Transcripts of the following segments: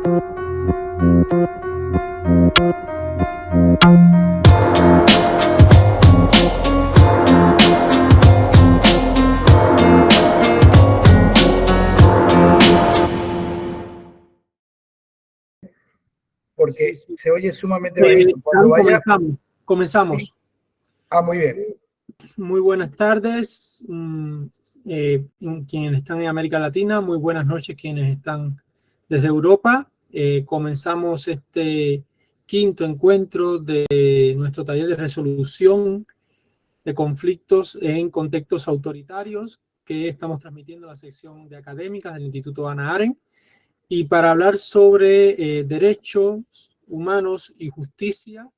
Porque se oye sumamente bajito. Cuando vaya... Comenzamos. Muy bien. Muy buenas tardes, quienes están en América Latina, muy buenas noches quienes están desde Europa. Comenzamos este quinto encuentro de nuestro taller de resolución de conflictos en contextos autoritarios que estamos transmitiendo en la sección de académicas del Instituto Hannah Arendt. Y para hablar sobre derechos humanos y justicia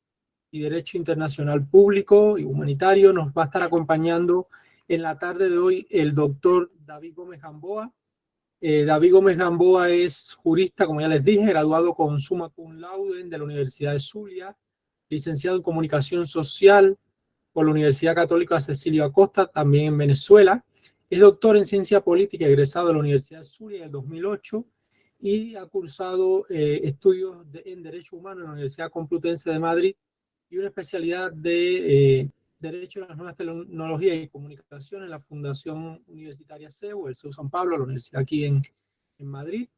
y derecho internacional público y humanitario, nos va a estar acompañando en la tarde de hoy el doctor David Gómez Gamboa. David Gómez Gamboa es jurista, como ya les dije, graduado con summa cum laude de la Universidad de Zulia, licenciado en comunicación social por la Universidad Católica Cecilio Acosta, también en Venezuela. Es doctor en ciencia política, egresado de la Universidad de Zulia en el 2008 y ha cursado estudios en Derecho Humano en la Universidad Complutense de Madrid y una especialidad de Derecho a las Nuevas Tecnologías y Comunicación en la Fundación Universitaria CEU, el CEU San Pablo, la universidad aquí en Madrid.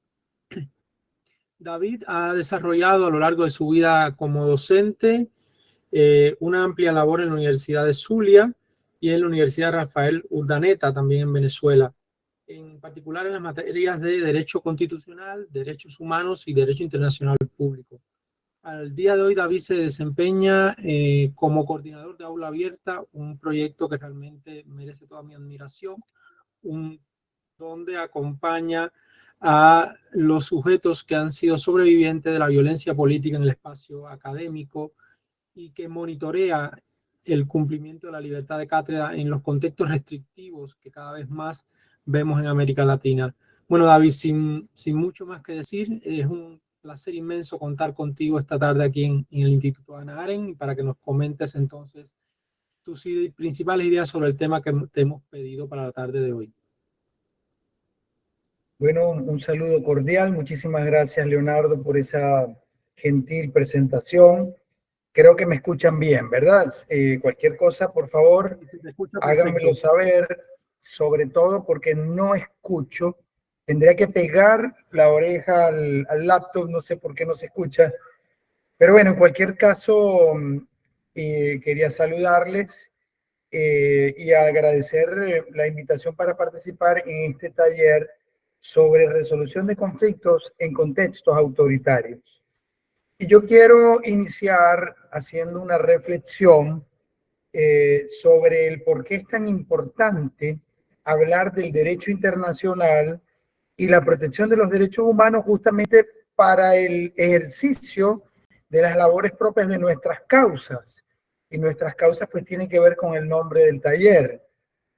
David ha desarrollado a lo largo de su vida como docente una amplia labor en la Universidad de Zulia y en la Universidad Rafael Urdaneta, también en Venezuela, en particular en las materias de Derecho Constitucional, Derechos Humanos y Derecho Internacional Público. Al día de hoy, David se desempeña como coordinador de Aula Abierta, un proyecto que realmente merece toda mi admiración, donde acompaña a los sujetos que han sido sobrevivientes de la violencia política en el espacio académico y que monitorea el cumplimiento de la libertad de cátedra en los contextos restrictivos que cada vez más vemos en América Latina. Bueno, David, sin mucho más que decir, es un placer inmenso contar contigo esta tarde aquí en el Instituto Hannah Arendt para que nos comentes entonces tus principales ideas sobre el tema que te hemos pedido para la tarde de hoy. Bueno, un saludo cordial. Muchísimas gracias, Leonardo, por esa gentil presentación. Creo que me escuchan bien, ¿verdad? Cualquier cosa, por favor, háganmelo saber, sobre todo porque no escucho. Tendría que pegar la oreja al laptop, no sé por qué no se escucha. Pero bueno, en cualquier caso, quería saludarles y agradecer la invitación para participar en este taller sobre resolución de conflictos en contextos autoritarios. Y yo quiero iniciar haciendo una reflexión sobre el por qué es tan importante hablar del derecho internacional y la protección de los derechos humanos justamente para el ejercicio de las labores propias de nuestras causas. Y nuestras causas pues tienen que ver con el nombre del taller.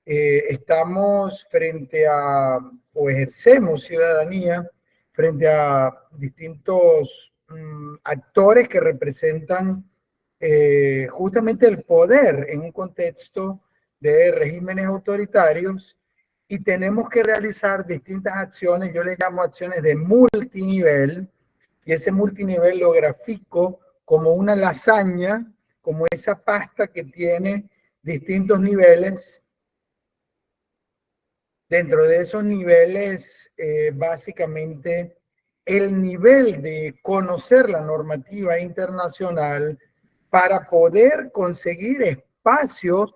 Estamos frente a, o ejercemos ciudadanía frente a distintos actores que representan justamente el poder en un contexto de regímenes autoritarios y tenemos que realizar distintas acciones, yo les llamo acciones de multinivel, y ese multinivel lo grafico como una lasaña, como esa pasta que tiene distintos niveles. Dentro de esos niveles, básicamente, el nivel de conocer la normativa internacional para poder conseguir espacios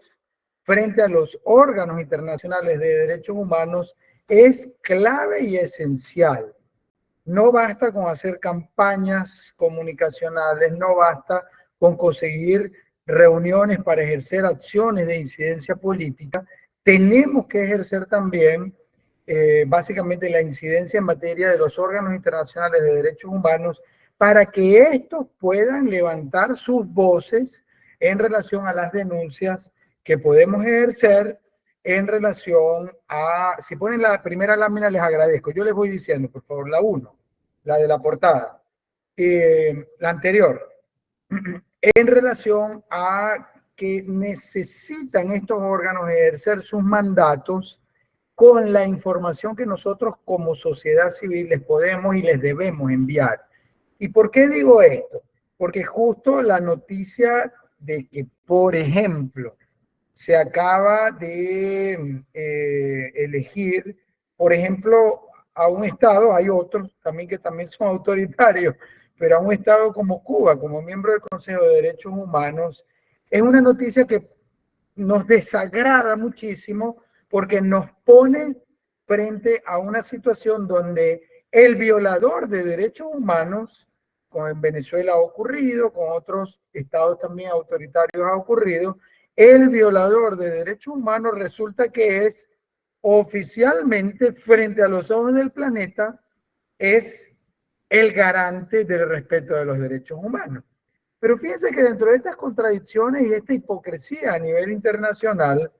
frente a los órganos internacionales de derechos humanos es clave y esencial. No basta con hacer campañas comunicacionales, no basta con conseguir reuniones para ejercer acciones de incidencia política. Tenemos que ejercer también básicamente la incidencia en materia de los órganos internacionales de derechos humanos para que estos puedan levantar sus voces en relación a las denuncias que podemos ejercer en relación a, si ponen la primera lámina les agradezco, yo les voy diciendo por favor, la 1, la de la portada, la anterior, en relación a que necesitan estos órganos ejercer sus mandatos con la información que nosotros como sociedad civil les podemos y les debemos enviar. ¿Y por qué digo esto? Porque justo la noticia de que, por ejemplo, se acaba de elegir, por ejemplo, a un estado, hay otros también que también son autoritarios, pero a un estado como Cuba, como miembro del Consejo de Derechos Humanos, es una noticia que nos desagrada muchísimo porque nos pone frente a una situación donde el violador de derechos humanos, como en Venezuela ha ocurrido, con otros estados también autoritarios ha ocurrido, el violador de derechos humanos resulta que es oficialmente frente a los ojos del planeta, es el garante del respeto de los derechos humanos. Pero fíjense que dentro de estas contradicciones y esta hipocresía a nivel internacional,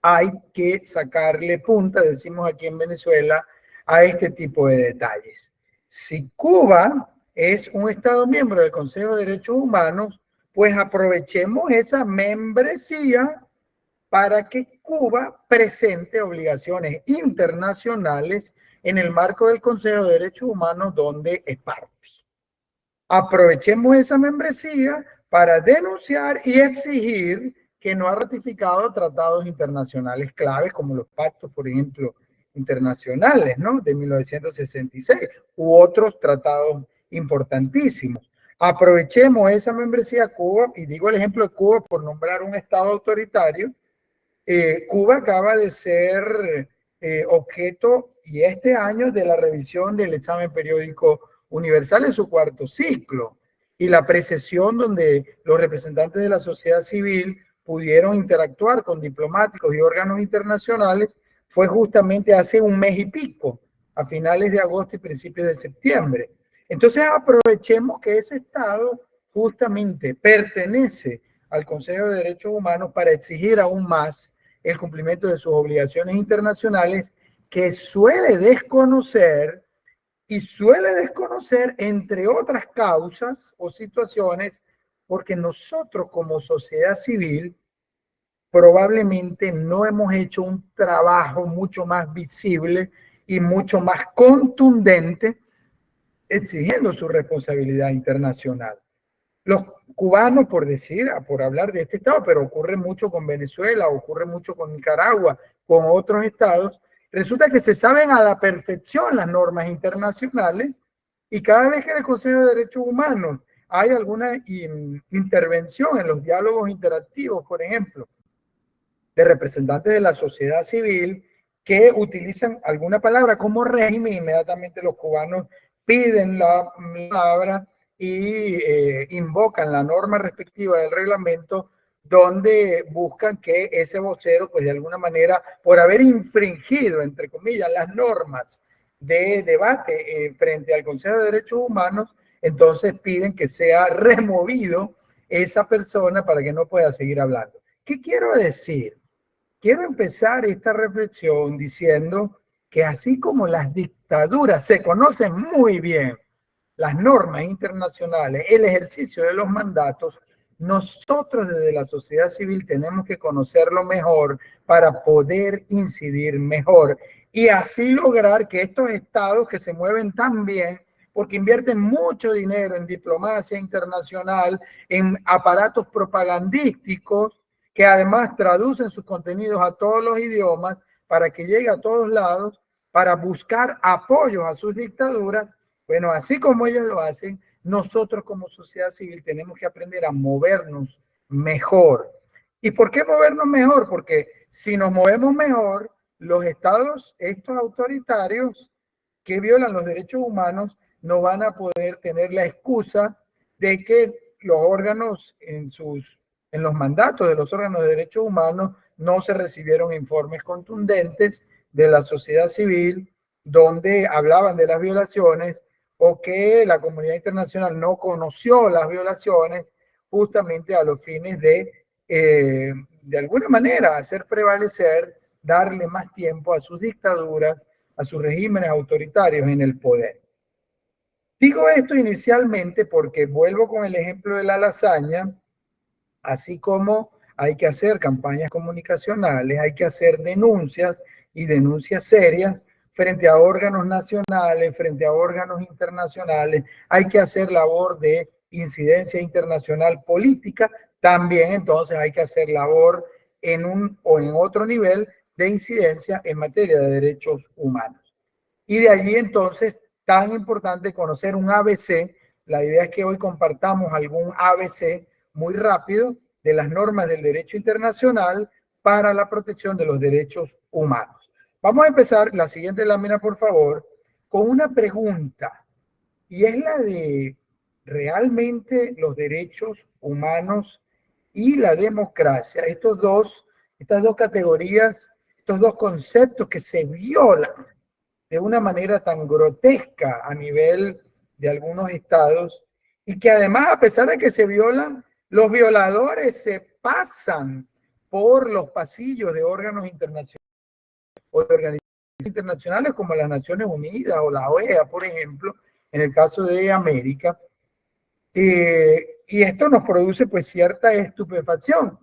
hay que sacarle punta, decimos aquí en Venezuela, a este tipo de detalles. Si Cuba es un Estado miembro del Consejo de Derechos Humanos, pues aprovechemos esa membresía para que Cuba presente obligaciones internacionales en el marco del Consejo de Derechos Humanos donde es parte. Aprovechemos esa membresía para denunciar y exigir que no ha ratificado tratados internacionales claves como los pactos, por ejemplo, internacionales, ¿no? De 1966 u otros tratados importantísimos. Aprovechemos esa membresía Cuba, y digo el ejemplo de Cuba por nombrar un estado autoritario. Cuba acaba de ser objeto, y este año, de la revisión del examen periódico universal en su cuarto ciclo, y la precesión donde los representantes de la sociedad civil pudieron interactuar con diplomáticos y órganos internacionales fue justamente hace un mes y pico, a finales de agosto y principios de septiembre. Entonces aprovechemos que ese estado justamente pertenece al Consejo de Derechos Humanos para exigir aún más el cumplimiento de sus obligaciones internacionales, que suele desconocer entre otras causas o situaciones, porque nosotros como sociedad civil probablemente no hemos hecho un trabajo mucho más visible y mucho más contundente exigiendo su responsabilidad internacional. Los cubanos, por hablar de este estado, pero ocurre mucho con Venezuela, ocurre mucho con Nicaragua, con otros estados, resulta que se saben a la perfección las normas internacionales, y cada vez que en el Consejo de Derechos Humanos hay alguna intervención en los diálogos interactivos, por ejemplo, de representantes de la sociedad civil que utilizan alguna palabra como régimen, inmediatamente los cubanos piden la palabra y invocan la norma respectiva del reglamento, donde buscan que ese vocero, pues de alguna manera, por haber infringido, entre comillas, las normas de debate frente al Consejo de Derechos Humanos, entonces piden que sea removido esa persona para que no pueda seguir hablando. ¿Qué quiero decir? Quiero empezar esta reflexión diciendo que así como las dictaduras se conocen muy bien las normas internacionales, el ejercicio de los mandatos, nosotros desde la sociedad civil tenemos que conocerlo mejor para poder incidir mejor y así lograr que estos estados que se mueven tan bien, porque invierten mucho dinero en diplomacia internacional, en aparatos propagandísticos, que además traducen sus contenidos a todos los idiomas para que llegue a todos lados, para buscar apoyos a sus dictaduras. Bueno, así como ellos lo hacen, nosotros como sociedad civil tenemos que aprender a movernos mejor. ¿Y por qué movernos mejor? Porque si nos movemos mejor, los estados, estos autoritarios que violan los derechos humanos, no van a poder tener la excusa de que los órganos en los mandatos de los órganos de derechos humanos no se recibieron informes contundentes de la sociedad civil donde hablaban de las violaciones, o que la comunidad internacional no conoció las violaciones justamente a los fines de alguna manera hacer prevalecer, darle más tiempo a sus dictaduras, a sus regímenes autoritarios en el poder. Digo esto inicialmente porque vuelvo con el ejemplo de la lasaña. Así como hay que hacer campañas comunicacionales, hay que hacer denuncias y denuncias serias, frente a órganos nacionales, frente a órganos internacionales. Hay que hacer labor de incidencia internacional política. También entonces hay que hacer labor en un o en otro nivel de incidencia en materia de derechos humanos. Y de allí entonces tan importante conocer un ABC. La idea es que hoy compartamos algún ABC muy rápido de las normas del derecho internacional para la protección de los derechos humanos. Vamos a empezar la siguiente lámina, por favor, con una pregunta, y es la de ¿realmente los derechos humanos y la democracia, estas dos categorías, estos dos conceptos que se violan de una manera tan grotesca a nivel de algunos estados, y que además, a pesar de que se violan, los violadores se pasan por los pasillos de órganos internacionales o de organizaciones internacionales como las Naciones Unidas o la OEA, por ejemplo, en el caso de América? Y esto nos produce pues cierta estupefacción.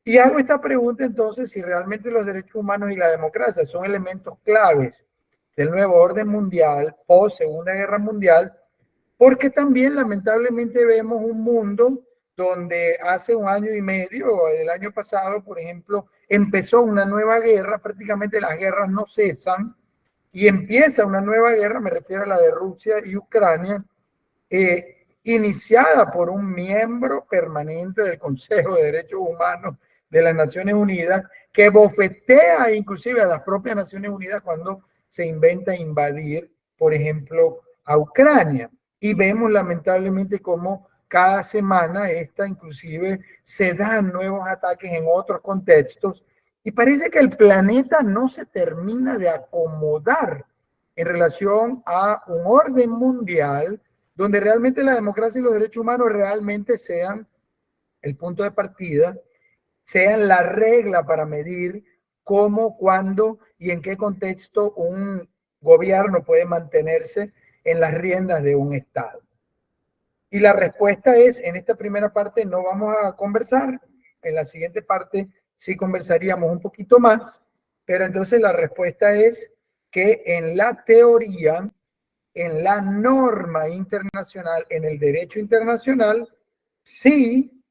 Y hago esta pregunta entonces, si realmente los derechos humanos y la democracia son elementos claves del nuevo orden mundial post Segunda Guerra Mundial, porque también lamentablemente vemos un mundo donde hace un año y medio, el año pasado, por ejemplo, empezó una nueva guerra, prácticamente las guerras no cesan, y empieza una nueva guerra, me refiero a la de Rusia y Ucrania, iniciada por un miembro permanente del Consejo de Derechos Humanos de las Naciones Unidas, que bofetea inclusive a las propias Naciones Unidas cuando se inventa invadir, por ejemplo, a Ucrania. Y vemos lamentablemente cómo cada semana inclusive se dan nuevos ataques en otros contextos, y parece que el planeta no se termina de acomodar en relación a un orden mundial donde realmente la democracia y los derechos humanos realmente sean el punto de partida, sean la regla para medir cómo, cuándo y en qué contexto un gobierno puede mantenerse en las riendas de un Estado. Y la respuesta es, en esta primera parte no vamos a conversar, en la siguiente parte sí conversaríamos un poquito más, pero entonces la respuesta es que en la teoría, en la norma internacional, en el derecho internacional, sí,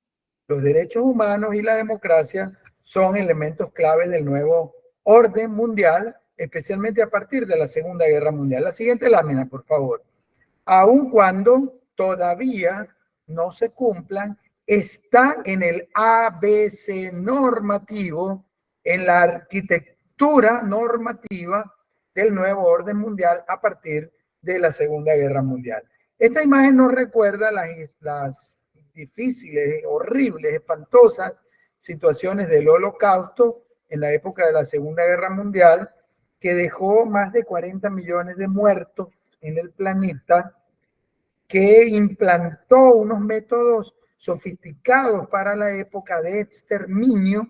los derechos humanos y la democracia son elementos claves del nuevo orden mundial, especialmente a partir de la Segunda Guerra Mundial. La siguiente lámina, por favor. Aun cuando todavía no se cumplan, están en el ABC normativo, en la arquitectura normativa del nuevo orden mundial a partir de la Segunda Guerra Mundial. Esta imagen nos recuerda las difíciles, horribles, espantosas situaciones del Holocausto en la época de la Segunda Guerra Mundial, que dejó más de 40 millones de muertos en el planeta, que implantó unos métodos sofisticados para la época de exterminio,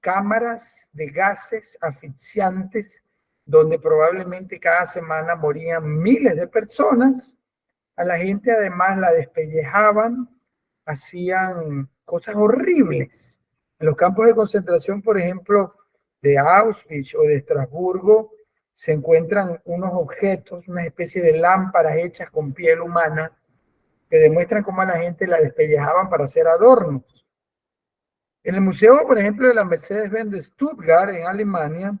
cámaras de gases asfixiantes, donde probablemente cada semana morían miles de personas. A la gente además la despellejaban, hacían cosas horribles. En los campos de concentración, por ejemplo, de Auschwitz o de Estrasburgo, se encuentran unos objetos, una especie de lámparas hechas con piel humana, que demuestran cómo a la gente la despellejaban para hacer adornos. En el museo, por ejemplo, de la Mercedes-Benz de Stuttgart, en Alemania,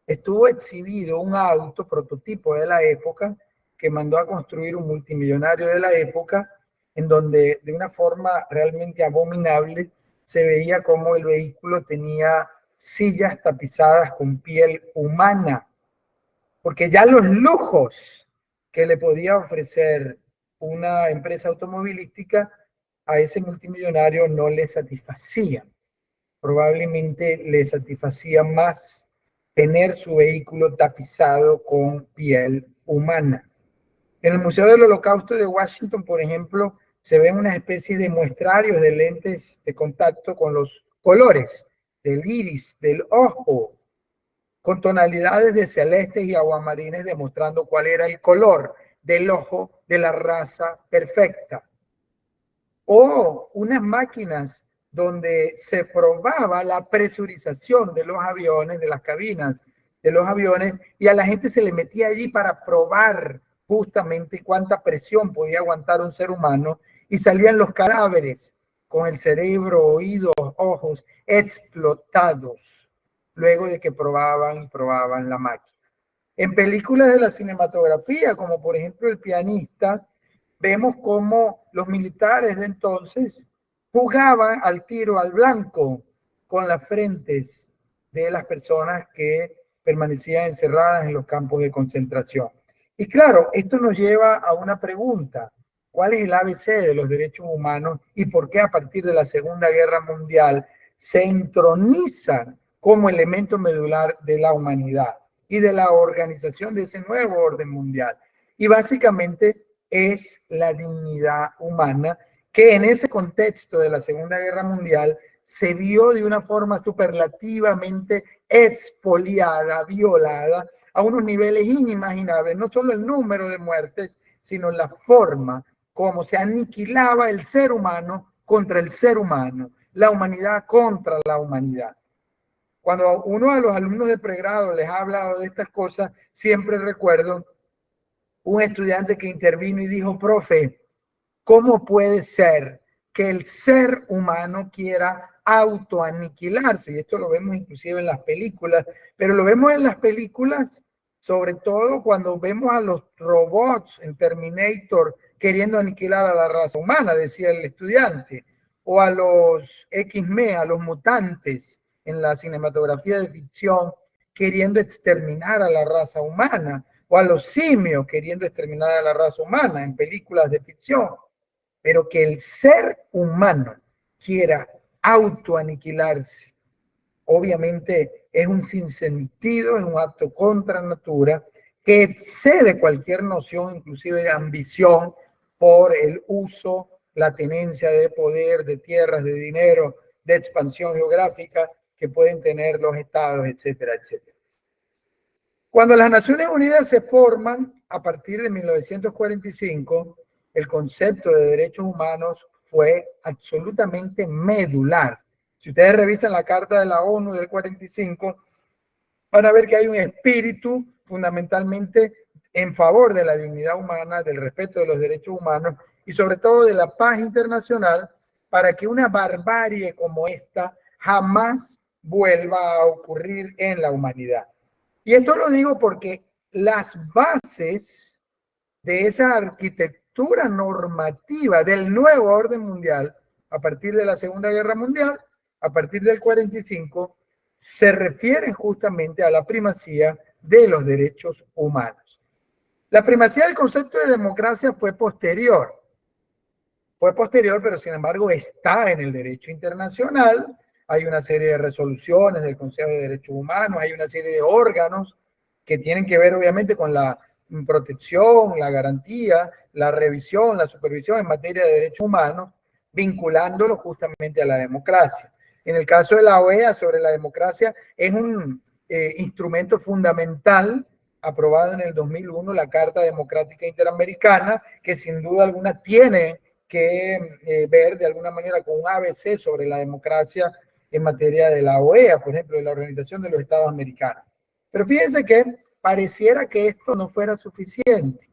estuvo exhibido un auto prototipo de la época que mandó a construir un multimillonario de la época, en donde de una forma realmente abominable se veía como el vehículo tenía sillas tapizadas con piel humana, porque ya los lujos que le podía ofrecer una empresa automovilística a ese multimillonario no le satisfacían. Probablemente le satisfacía más tener su vehículo tapizado con piel humana. En el Museo del Holocausto de Washington, por ejemplo, se ven una especie de muestrarios de lentes de contacto con los colores del iris, del ojo, con tonalidades de celestes y aguamarines, demostrando cuál era el color del ojo de la raza perfecta. O unas máquinas donde se probaba la presurización de los aviones, de las cabinas de los aviones, y a la gente se le metía allí para probar justamente cuánta presión podía aguantar un ser humano, y salían los cadáveres con el cerebro, oídos, ojos explotados, luego de que probaban y probaban la máquina. En películas de la cinematografía, como por ejemplo El pianista, vemos cómo los militares de entonces jugaban al tiro al blanco con las frentes de las personas que permanecían encerradas en los campos de concentración. Y claro, esto nos lleva a una pregunta. ¿Cuál es el ABC de los derechos humanos y por qué a partir de la Segunda Guerra Mundial se entronizan como elemento medular de la humanidad y de la organización de ese nuevo orden mundial? Y básicamente es la dignidad humana, que en ese contexto de la Segunda Guerra Mundial se vio de una forma superlativamente expoliada, violada, a unos niveles inimaginables, no solo el número de muertes, sino la forma como se aniquilaba el ser humano contra el ser humano, la humanidad contra la humanidad. Cuando uno de los alumnos de pregrado les ha hablado de estas cosas, siempre recuerdo un estudiante que intervino y dijo: profe, ¿cómo puede ser que el ser humano quiera autoaniquilarse? Y esto lo vemos inclusive en las películas, pero lo vemos en las películas sobre todo cuando vemos a los robots en Terminator queriendo aniquilar a la raza humana, decía el estudiante, o a los X-Men, a los mutantes en la cinematografía de ficción queriendo exterminar a la raza humana, o a los simios queriendo exterminar a la raza humana en películas de ficción. Pero que el ser humano quiera autoaniquilarse, obviamente es un sinsentido, es un acto contra natura que excede cualquier noción, inclusive de ambición por el uso, la tenencia de poder, de tierras, de dinero, de expansión geográfica que pueden tener los estados, etcétera, etcétera. Cuando las Naciones Unidas se forman a partir de 1945, el concepto de derechos humanos fue absolutamente medular. Si ustedes revisan la Carta de la ONU del 45, van a ver que hay un espíritu fundamentalmente en favor de la dignidad humana, del respeto de los derechos humanos y sobre todo de la paz internacional, para que una barbarie como esta jamás vuelva a ocurrir en la humanidad. Y esto lo digo porque las bases de esa arquitectura normativa del nuevo orden mundial, a partir de la Segunda Guerra Mundial, a partir del 45, se refieren justamente a la primacía de los derechos humanos. La primacía del concepto de democracia fue posterior, pero sin embargo está en el derecho internacional. Hay una serie de resoluciones del Consejo de Derechos Humanos, hay una serie de órganos que tienen que ver obviamente con la protección, la garantía, la revisión, la supervisión en materia de derechos humanos, vinculándolo justamente a la democracia. En el caso de la OEA sobre la democracia, es un instrumento fundamental aprobado en el 2001, la Carta Democrática Interamericana, que sin duda alguna tiene que ver de alguna manera con un ABC sobre la democracia en materia de la OEA, por ejemplo, de la Organización de los Estados Americanos. Pero fíjense que pareciera que esto no fuera suficiente,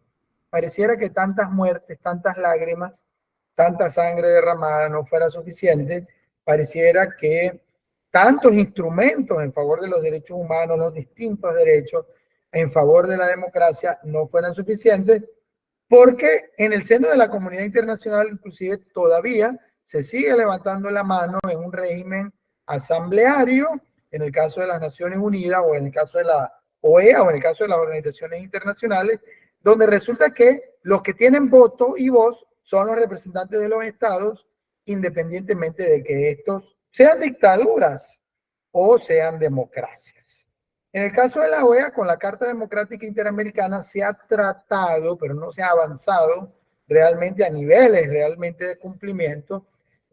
pareciera que tantas muertes, tantas lágrimas, tanta sangre derramada no fuera suficiente, pareciera que tantos instrumentos en favor de los derechos humanos, los distintos derechos en favor de la democracia no fueran suficientes, porque en el seno de la comunidad internacional inclusive todavía se sigue levantando la mano en un régimen asambleario, en el caso de las Naciones Unidas o en el caso de la OEA o en el caso de las organizaciones internacionales, donde resulta que los que tienen voto y voz son los representantes de los estados, independientemente de que estos sean dictaduras o sean democracias. En el caso de la OEA, con la Carta Democrática Interamericana se ha tratado, pero no se ha avanzado realmente a niveles realmente de cumplimiento,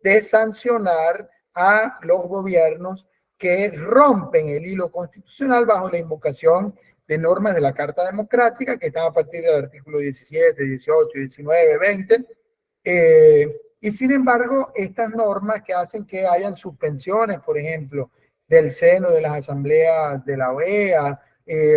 de sancionar a los gobiernos que rompen el hilo constitucional bajo la invocación de normas de la Carta Democrática, que están a partir del artículo 17, 18, 19, 20, y sin embargo, estas normas que hacen que hayan suspensiones, por ejemplo, del seno de las asambleas de la OEA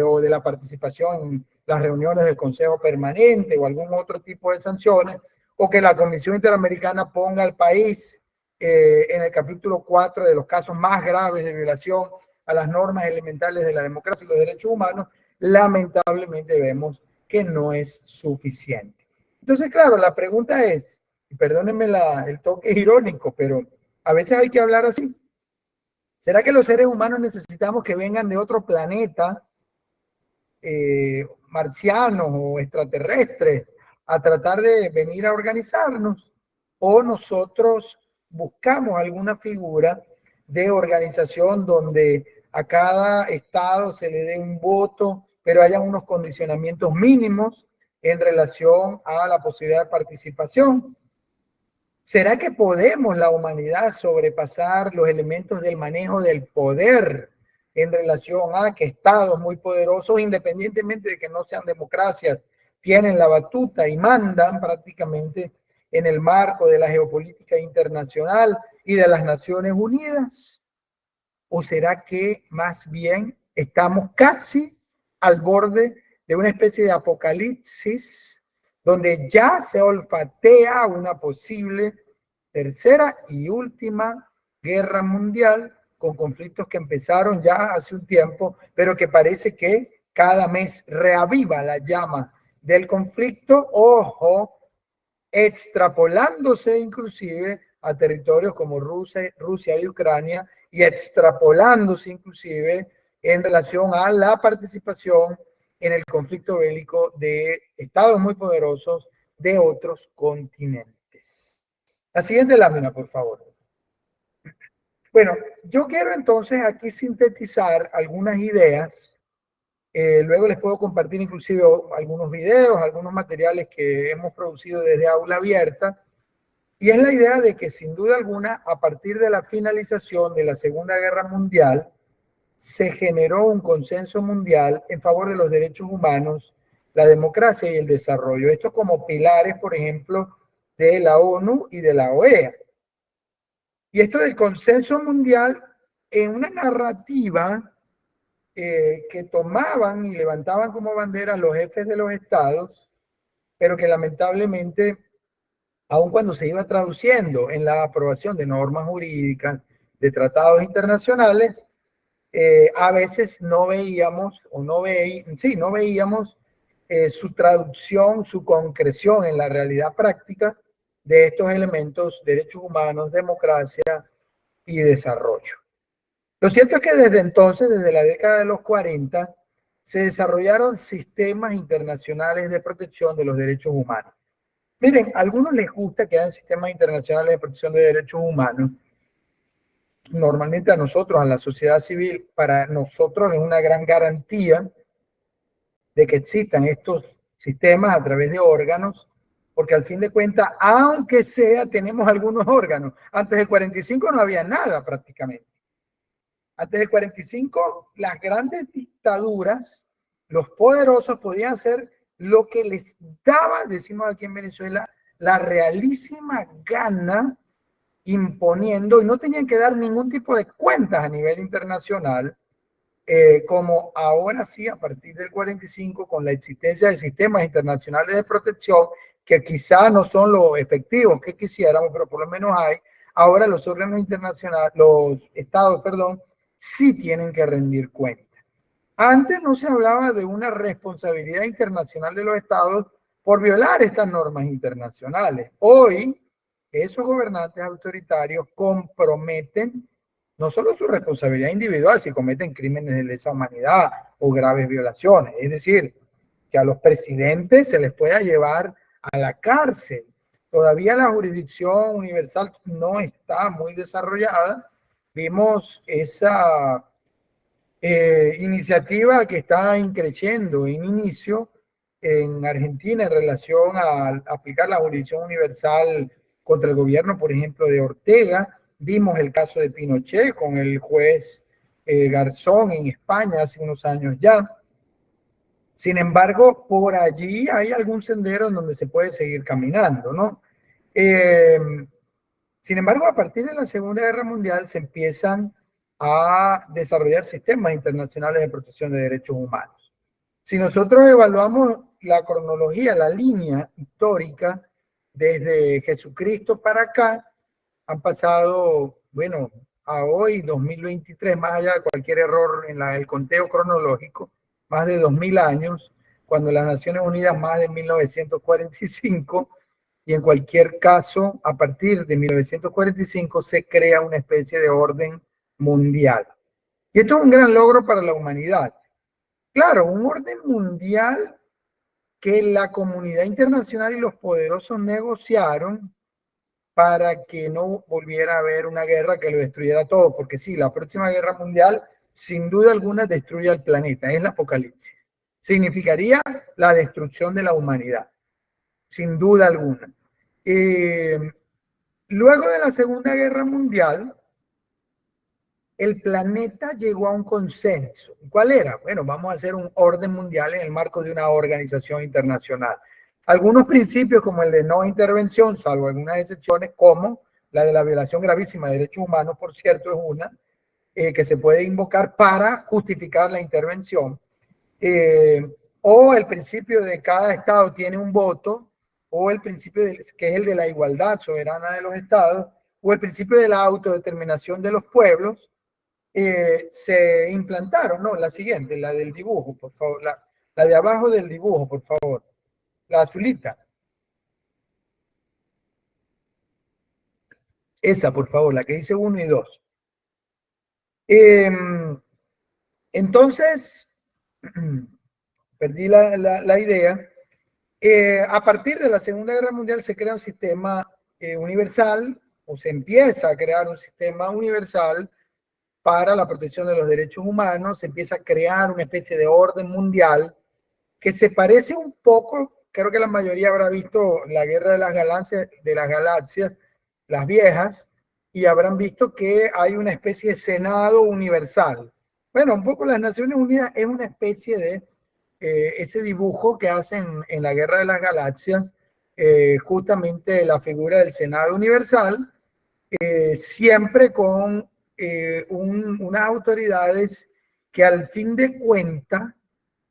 o de la participación en las reuniones del Consejo Permanente o algún otro tipo de sanciones, o que la Comisión Interamericana ponga al país en el capítulo 4 de los casos más graves de violación a las normas elementales de la democracia y los derechos humanos, lamentablemente vemos que no es suficiente. Entonces, claro, la pregunta es, y perdónenme el toque irónico, pero a veces hay que hablar así. ¿Será que los seres humanos necesitamos que vengan de otro planeta, marcianos o extraterrestres, a tratar de venir a organizarnos? ¿O nosotros buscamos alguna figura de organización donde a cada estado se le dé un voto, pero haya unos condicionamientos mínimos en relación a la posibilidad de participación? ¿Será que podemos, la humanidad, sobrepasar los elementos del manejo del poder en relación a que estados muy poderosos, independientemente de que no sean democracias, tienen la batuta y mandan prácticamente en el marco de la geopolítica internacional y de las Naciones Unidas? ¿O será que más bien estamos casi al borde de una especie de apocalipsis donde ya se olfatea una posible tercera y última guerra mundial, con conflictos que empezaron ya hace un tiempo, pero que parece que cada mes reaviva la llama del conflicto, ojo, extrapolándose inclusive a territorios como Rusia y Ucrania, y extrapolándose inclusive en relación a la participación en el conflicto bélico de estados muy poderosos de otros continentes. La siguiente lámina, por favor. Bueno, yo quiero entonces aquí sintetizar algunas ideas. Luego les puedo compartir inclusive algunos videos, algunos materiales que hemos producido desde Aula Abierta. Y es la idea de que sin duda alguna, a partir de la finalización de la Segunda Guerra Mundial, se generó un consenso mundial en favor de los derechos humanos, la democracia y el desarrollo. Esto como pilares, por ejemplo, de la ONU y de la OEA. Y esto del consenso mundial en una narrativa que tomaban y levantaban como bandera los jefes de los estados, pero que lamentablemente, aun cuando se iba traduciendo en la aprobación de normas jurídicas, de tratados internacionales, a veces no veíamos, no veíamos su traducción, su concreción en la realidad práctica de estos elementos: derechos humanos, democracia y desarrollo. Lo cierto es que desde entonces, desde la década de los 40, se desarrollaron sistemas internacionales de protección de los derechos humanos. Miren, a algunos les gusta que hayan sistemas internacionales de protección de derechos humanos. Normalmente a nosotros, a la sociedad civil, para nosotros es una gran garantía de que existan estos sistemas a través de órganos, porque al fin de cuentas, aunque sea, tenemos algunos órganos. Antes del 45 no había nada prácticamente. Antes del 45, las grandes dictaduras, los poderosos podían hacer lo que les daba, decimos aquí en Venezuela, la realísima gana, imponiendo, y no tenían que dar ningún tipo de cuentas a nivel internacional, como ahora sí, a partir del 45, con la existencia de sistemas internacionales de protección, que quizá no son los efectivos que quisiéramos, pero por lo menos hay. Ahora los órganos internacionales, los estados, perdón, sí tienen que rendir cuenta. Antes no se hablaba de una responsabilidad internacional de los estados por violar estas normas internacionales. Hoy, esos gobernantes autoritarios comprometen no solo su responsabilidad individual si cometen crímenes de lesa humanidad o graves violaciones, es decir, que a los presidentes se les pueda llevar a la cárcel. Todavía la jurisdicción universal no está muy desarrollada. Vimos esa iniciativa que está creciendo en inicio en Argentina en relación a aplicar la jurisdicción universal contra el gobierno, por ejemplo, de Ortega. Vimos el caso de Pinochet con el juez Garzón en España hace unos años ya. Sin embargo, por allí hay algún sendero en donde se puede seguir caminando, ¿no? Sin embargo, a partir de la Segunda Guerra Mundial se empiezan a desarrollar sistemas internacionales de protección de derechos humanos. Si nosotros evaluamos la cronología, la línea histórica, desde Jesucristo para acá, han pasado, bueno, a hoy, 2023, más allá de cualquier error en el conteo cronológico, más de 2000 años, cuando las Naciones Unidas más de 1945, y en cualquier caso, a partir de 1945 se crea una especie de orden mundial. Y esto es un gran logro para la humanidad. Claro, un orden mundial que la comunidad internacional y los poderosos negociaron para que no volviera a haber una guerra que lo destruyera todo, porque sí, la próxima guerra mundial sin duda alguna destruye al planeta, es el apocalipsis. Significaría la destrucción de la humanidad, sin duda alguna. Luego de la Segunda Guerra Mundial, el planeta llegó a un consenso. ¿Cuál era? Bueno, vamos a hacer un orden mundial en el marco de una organización internacional. Algunos principios como el de no intervención, salvo algunas excepciones, como la de la violación gravísima de derechos humanos, por cierto, es una que se puede invocar para justificar la intervención, o el principio de cada estado tiene un voto, o el principio que es el de la igualdad soberana de los estados, o el principio de la autodeterminación de los pueblos, se implantaron, ¿no? La siguiente, la del dibujo, por favor, la de abajo del dibujo, por favor. La azulita. Esa, por favor, la que dice 1 y 2. Entonces, perdí la idea. A partir de la Segunda Guerra Mundial se crea un sistema universal, o se empieza a crear un sistema universal para la protección de los derechos humanos. Se empieza a crear una especie de orden mundial que se parece un poco. Creo que la mayoría habrá visto la Guerra de las Galaxias, las viejas, y habrán visto que hay una especie de Senado universal. Bueno, un poco las Naciones Unidas es una especie de ese dibujo que hacen en la Guerra de las Galaxias, justamente la figura del Senado universal, siempre con unas autoridades que al fin de cuentas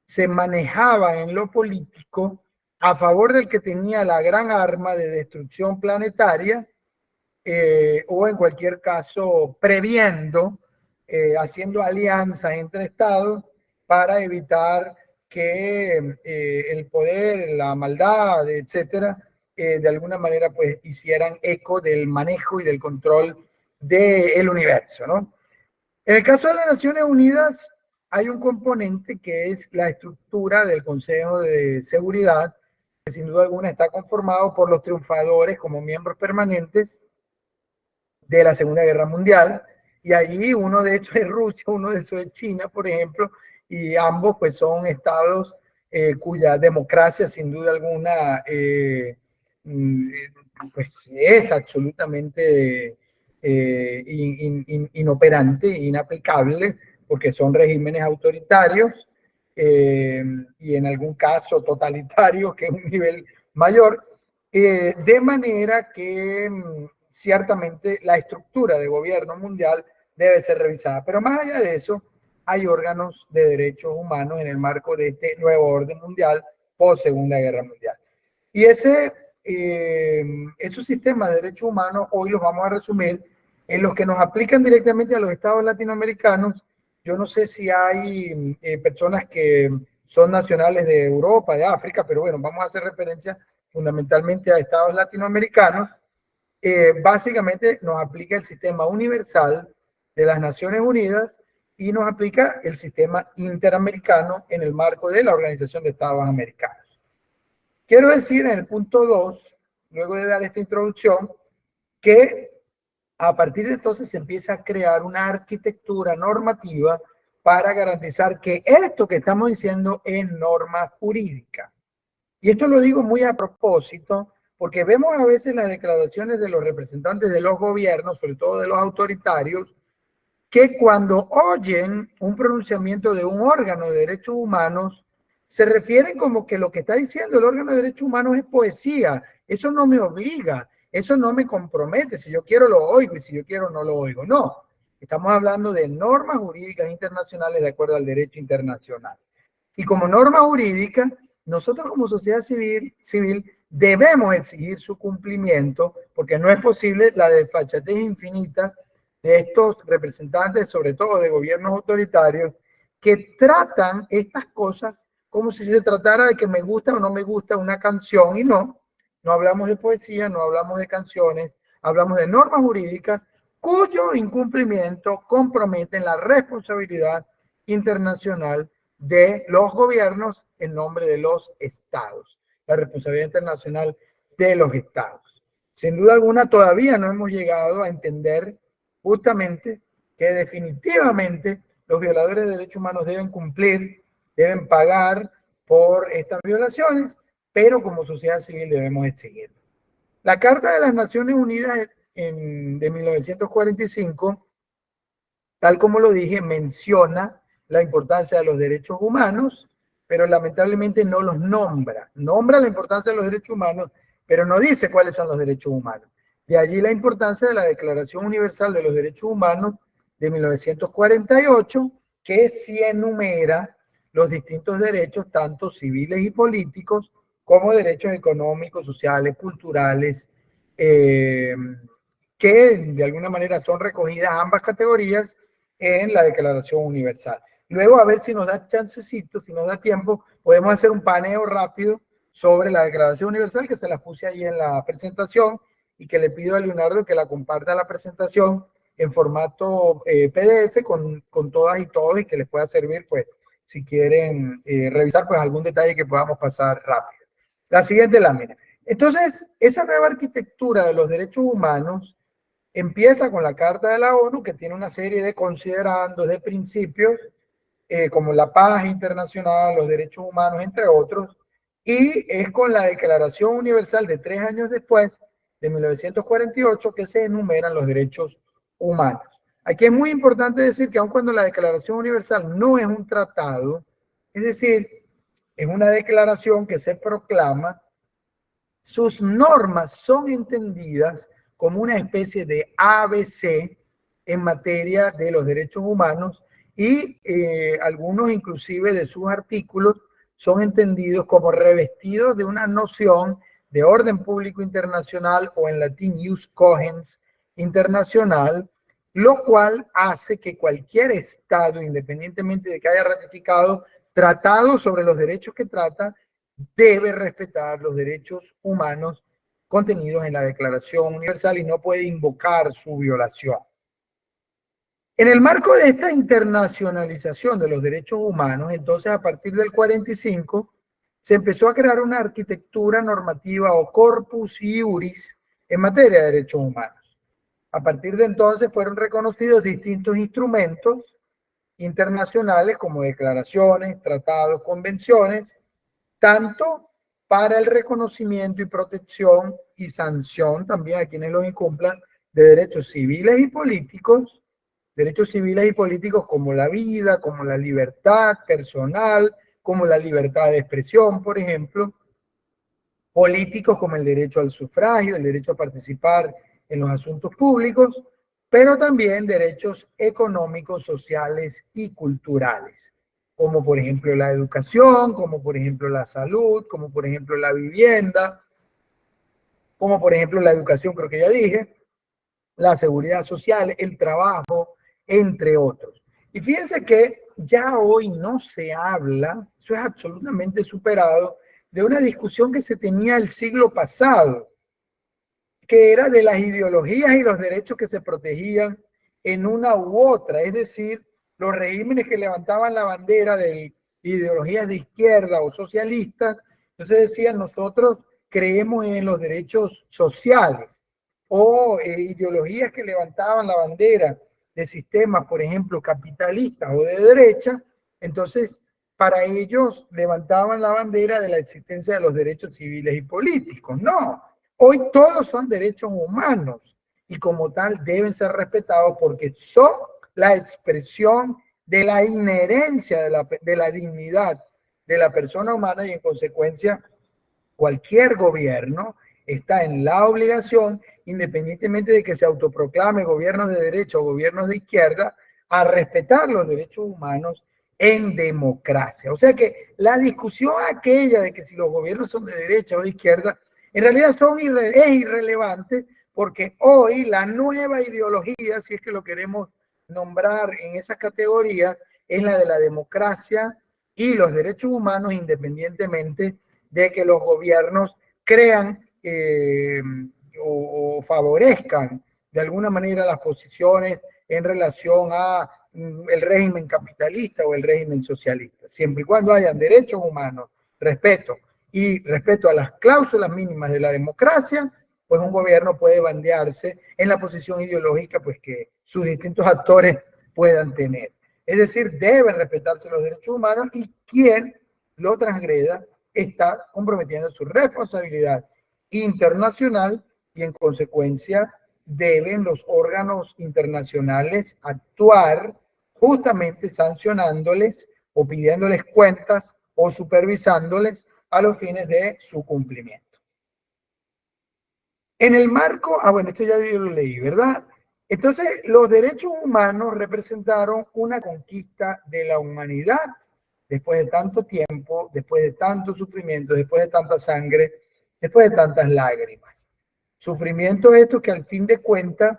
se manejaba en lo político a favor del que tenía la gran arma de destrucción planetaria, o en cualquier caso previendo, haciendo alianzas entre estados para evitar que el poder, la maldad, etcétera, de alguna manera pues hicieran eco del manejo y del control del universo, ¿no? En el caso de las Naciones Unidas hay un componente que es la estructura del Consejo de Seguridad, que sin duda alguna está conformado por los triunfadores como miembros permanentes de la Segunda Guerra Mundial, y allí uno de hecho es Rusia, uno de esos es China, por ejemplo, y ambos pues son estados cuya democracia sin duda alguna pues es absolutamente inoperante, inaplicable, porque son regímenes autoritarios y en algún caso totalitarios, que es un nivel mayor, de manera que ciertamente la estructura de gobierno mundial debe ser revisada. Pero más allá de eso, hay órganos de derechos humanos en el marco de este nuevo orden mundial post Segunda Guerra Mundial. Y esos sistemas de derechos humanos hoy los vamos a resumir en los que nos aplican directamente a los estados latinoamericanos. Yo no sé si hay personas que son nacionales de Europa, de África, pero bueno, vamos a hacer referencia fundamentalmente a estados latinoamericanos. Básicamente nos aplica el sistema universal de las Naciones Unidas y nos aplica el sistema interamericano en el marco de la Organización de Estados Americanos. Quiero decir en el punto 2, luego de dar esta introducción, que a partir de entonces se empieza a crear una arquitectura normativa para garantizar que esto que estamos diciendo es norma jurídica. Y esto lo digo muy a propósito, porque vemos a veces las declaraciones de los representantes de los gobiernos, sobre todo de los autoritarios, que cuando oyen un pronunciamiento de un órgano de derechos humanos, se refieren como que lo que está diciendo el órgano de derechos humanos es poesía. Eso no me obliga, eso no me compromete. Si yo quiero lo oigo y si yo quiero no lo oigo. No, Estamos hablando de normas jurídicas internacionales de acuerdo al derecho internacional. Y como norma jurídica, nosotros como sociedad civil debemos exigir su cumplimiento, porque no es posible la desfachatez infinita de estos representantes, sobre todo de gobiernos autoritarios, que tratan estas cosas como si se tratara de que me gusta o no me gusta una canción, y no hablamos de poesía, no hablamos de canciones, hablamos de normas jurídicas cuyo incumplimiento compromete la responsabilidad internacional de los gobiernos en nombre de los estados, la responsabilidad internacional de los estados. Sin duda alguna, todavía no hemos llegado a entender justamente que definitivamente los violadores de derechos humanos deben cumplir, deben pagar por estas violaciones, pero como sociedad civil debemos exigirlo. La Carta de las Naciones Unidas de 1945, tal como lo dije, menciona la importancia de los derechos humanos, pero lamentablemente no los nombra. Nombra la importancia de los derechos humanos, pero no dice cuáles son los derechos humanos. De allí la importancia de la Declaración Universal de los Derechos Humanos de 1948, que sí enumera los distintos derechos, tanto civiles y políticos, como derechos económicos, sociales, culturales, que de alguna manera son recogidas ambas categorías en la Declaración Universal. Luego, a ver si nos da chancecito, si nos da tiempo, podemos hacer un paneo rápido sobre la Declaración Universal, que se las puse ahí en la presentación, y que le pido a Leonardo que la comparta la presentación en formato PDF con todas y todos, y que les pueda servir, pues, si quieren revisar, pues, algún detalle que podamos pasar rápido. La siguiente lámina. Entonces, esa nueva arquitectura de los derechos humanos empieza con la Carta de la ONU, que tiene una serie de considerandos, de principios, como la paz internacional, los derechos humanos, entre otros, y es con la Declaración Universal de 3 años después, de 1948, que se enumeran los derechos humanos. Aquí es muy importante decir que aun cuando la Declaración Universal no es un tratado, es decir, es una declaración que se proclama, sus normas son entendidas como una especie de ABC en materia de los derechos humanos, y algunos inclusive de sus artículos son entendidos como revestidos de una noción de orden público internacional, o en latín ius cogens internacional, lo cual hace que cualquier Estado, independientemente de que haya ratificado tratados sobre los derechos que trata, debe respetar los derechos humanos contenidos en la Declaración Universal y no puede invocar su violación. En el marco de esta internacionalización de los derechos humanos, entonces a partir del 45, se empezó a crear una arquitectura normativa o corpus iuris en materia de derechos humanos. A partir de entonces fueron reconocidos distintos instrumentos internacionales como declaraciones, tratados, convenciones, tanto para el reconocimiento y protección y sanción también a quienes los incumplan de derechos civiles y políticos como la vida, como la libertad personal, como la libertad de expresión, por ejemplo, políticos como el derecho al sufragio, el derecho a participar en los asuntos públicos, pero también derechos económicos, sociales y culturales, como por ejemplo la educación, como por ejemplo la salud, como por ejemplo la vivienda, como por ejemplo la educación, creo que ya dije, la seguridad social, el trabajo, entre otros. Y fíjense que ya hoy no se habla, eso es absolutamente superado, de una discusión que se tenía el siglo pasado, que era de las ideologías y los derechos que se protegían en una u otra, es decir, los regímenes que levantaban la bandera de ideologías de izquierda o socialistas, entonces decían, nosotros creemos en los derechos sociales, o ideologías que levantaban la bandera de sistemas, por ejemplo, capitalistas o de derecha, entonces para ellos levantaban la bandera de la existencia de los derechos civiles y políticos. No, hoy todos son derechos humanos y como tal deben ser respetados porque son la expresión de la inherencia de la dignidad de la persona humana, y en consecuencia cualquier gobierno está en la obligación independientemente de que se autoproclame gobiernos de derecha o gobiernos de izquierda, a respetar los derechos humanos en democracia. O sea que la discusión aquella de que si los gobiernos son de derecha o de izquierda, en realidad es irrelevante, porque hoy la nueva ideología, si es que lo queremos nombrar en esa categoría, es la de la democracia y los derechos humanos, independientemente de que los gobiernos crean o favorezcan de alguna manera las posiciones en relación a el régimen capitalista o el régimen socialista. Siempre y cuando hayan derechos humanos, respeto a las cláusulas mínimas de la democracia, pues un gobierno puede bandearse en la posición ideológica pues que sus distintos actores puedan tener. Es decir, deben respetarse los derechos humanos y quien lo transgreda está comprometiendo su responsabilidad internacional y en consecuencia deben los órganos internacionales actuar justamente sancionándoles o pidiéndoles cuentas o supervisándoles a los fines de su cumplimiento. En el marco, bueno, esto ya yo lo leí, ¿verdad? Entonces, los derechos humanos representaron una conquista de la humanidad después de tanto tiempo, después de tanto sufrimiento, después de tanta sangre, después de tantas lágrimas. Sufrimientos estos que al fin de cuentas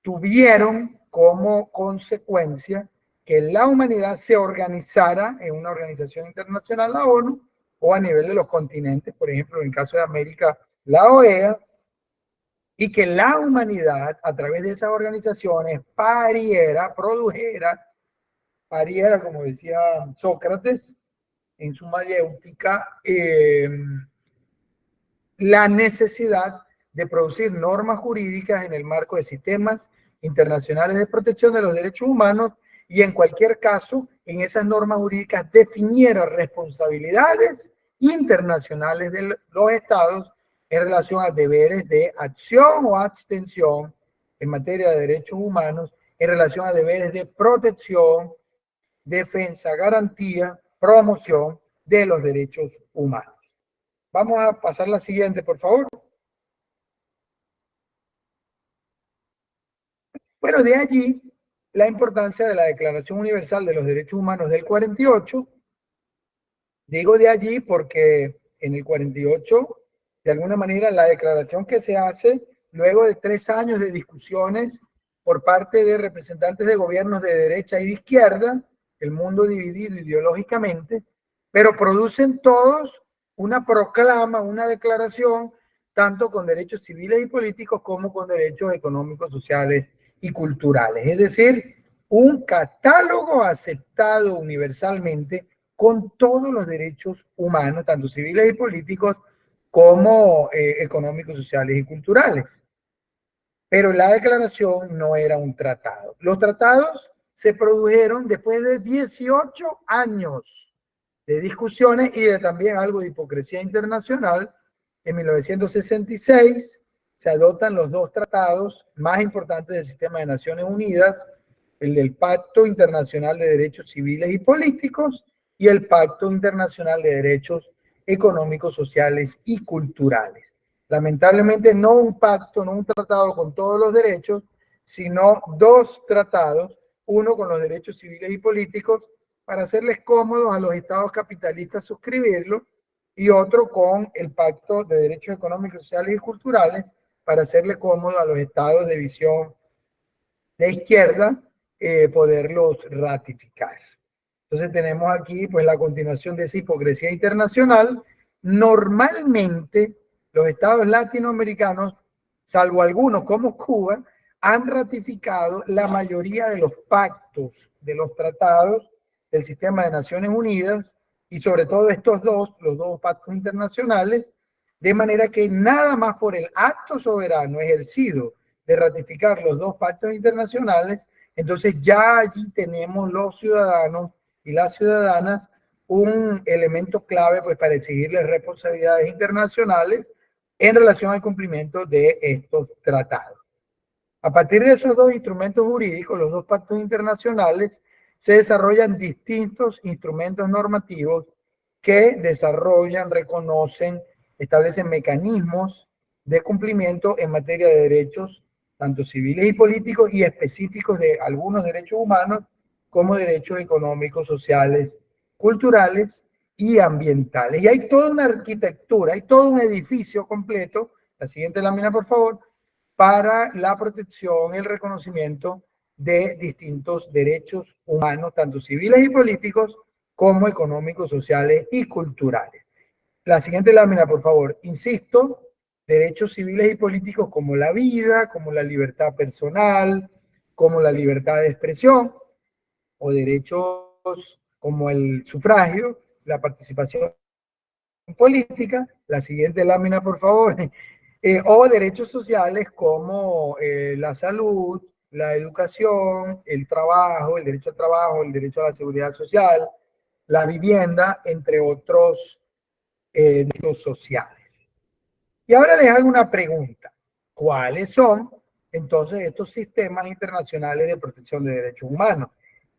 tuvieron como consecuencia que la humanidad se organizara en una organización internacional, la ONU, o a nivel de los continentes, por ejemplo, en el caso de América, la OEA, y que la humanidad, a través de esas organizaciones, pariera, como decía Sócrates en su mayéutica, la necesidad de producir normas jurídicas en el marco de sistemas internacionales de protección de los derechos humanos y en cualquier caso, en esas normas jurídicas definiera responsabilidades internacionales de los estados en relación a deberes de acción o abstención en materia de derechos humanos, en relación a deberes de protección, defensa, garantía, promoción de los derechos humanos. Vamos a pasar la siguiente, por favor. Bueno, de allí la importancia de la Declaración Universal de los Derechos Humanos del 48. Digo de allí porque en el 48, de alguna manera, la declaración que se hace luego de 3 años de discusiones por parte de representantes de gobiernos de derecha y de izquierda, el mundo dividido ideológicamente, pero producen todos una proclama, una declaración, tanto con derechos civiles y políticos como con derechos económicos, sociales y culturales. Es decir, un catálogo aceptado universalmente con todos los derechos humanos, tanto civiles y políticos como económicos, sociales y culturales. Pero la declaración no era un tratado. Los tratados se produjeron después de 18 años de discusiones y de también algo de hipocresía internacional. En 1966 se adoptan los 2 tratados más importantes del sistema de Naciones Unidas, el del Pacto Internacional de Derechos Civiles y Políticos y el Pacto Internacional de Derechos Económicos, Sociales y Culturales. Lamentablemente no un pacto, no un tratado con todos los derechos, sino 2 tratados, uno con los derechos civiles y políticos para hacerles cómodos a los estados capitalistas suscribirlo, y otro con el Pacto de Derechos Económicos, Sociales y Culturales para hacerle cómodo a los estados de visión de izquierda poderlos ratificar. Entonces tenemos aquí pues la continuación de esa hipocresía internacional. Normalmente los estados latinoamericanos, salvo algunos como Cuba, han ratificado la mayoría de los pactos, de los tratados del sistema de Naciones Unidas y sobre todo estos los 2 pactos internacionales, de manera que nada más por el acto soberano ejercido de ratificar los 2 pactos internacionales, entonces ya allí tenemos los ciudadanos y las ciudadanas un elemento clave pues para exigirles responsabilidades internacionales en relación al cumplimiento de estos tratados. A partir de esos 2 instrumentos jurídicos, los 2 pactos internacionales, se desarrollan distintos instrumentos normativos que desarrollan, reconocen, establecen mecanismos de cumplimiento en materia de derechos, tanto civiles y políticos, y específicos de algunos derechos humanos, como derechos económicos, sociales, culturales y ambientales. Y hay toda una arquitectura, hay todo un edificio completo, la siguiente lámina por favor, para la protección, el reconocimiento de distintos derechos humanos, tanto civiles y políticos, como económicos, sociales y culturales. La siguiente lámina, por favor. Insisto, derechos civiles y políticos como la vida, como la libertad personal, como la libertad de expresión, o derechos como el sufragio, la participación política. La siguiente lámina, por favor. O derechos sociales como la salud, la educación, el trabajo, el derecho al trabajo, el derecho a la seguridad social, la vivienda, entre otros derechos sociales. Y ahora les hago una pregunta. ¿Cuáles son entonces estos sistemas internacionales de protección de derechos humanos?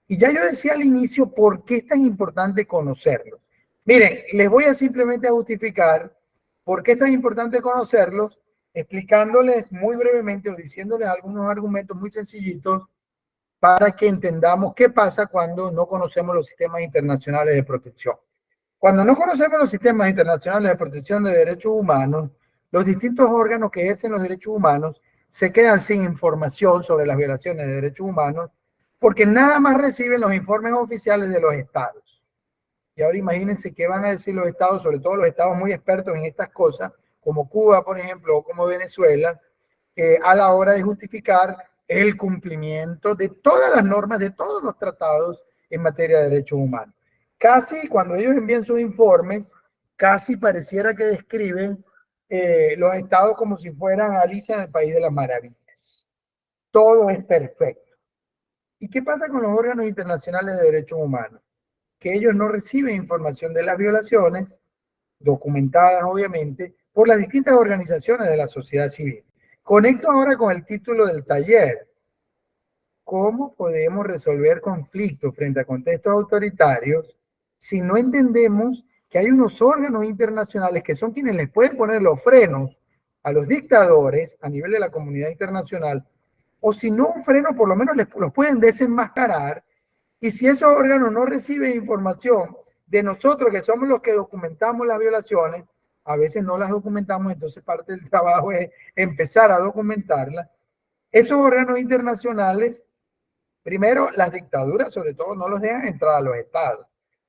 Y ya yo decía al inicio por qué es tan importante conocerlos. Miren, les voy a simplemente a justificar por qué es tan importante conocerlos, explicándoles muy brevemente o diciéndoles algunos argumentos muy sencillitos para que entendamos qué pasa cuando no conocemos los sistemas internacionales de protección. Cuando no conocemos los sistemas internacionales de protección de derechos humanos, los distintos órganos que ejercen los derechos humanos se quedan sin información sobre las violaciones de derechos humanos porque nada más reciben los informes oficiales de los estados. Y ahora imagínense qué van a decir los estados, sobre todo los estados muy expertos en estas cosas, como Cuba, por ejemplo, o como Venezuela, a la hora de justificar el cumplimiento de todas las normas, de todos los tratados en materia de derechos humanos. Casi cuando ellos envían sus informes, casi pareciera que describen los estados como si fueran Alicia en el País de las Maravillas. Todo es perfecto. ¿Y qué pasa con los órganos internacionales de derechos humanos? Que ellos no reciben información de las violaciones, documentadas obviamente, por las distintas organizaciones de la sociedad civil. Conecto ahora con el título del taller. ¿Cómo podemos resolver conflictos frente a contextos autoritarios si no entendemos que hay unos órganos internacionales que son quienes les pueden poner los frenos a los dictadores a nivel de la comunidad internacional? O si no un freno, por lo menos los pueden desenmascarar. Y si esos órganos no reciben información de nosotros, que somos los que documentamos las violaciones, a veces no las documentamos, entonces parte del trabajo es empezar a documentarlas. Esos órganos internacionales, primero, las dictaduras sobre todo no los dejan entrar a los estados,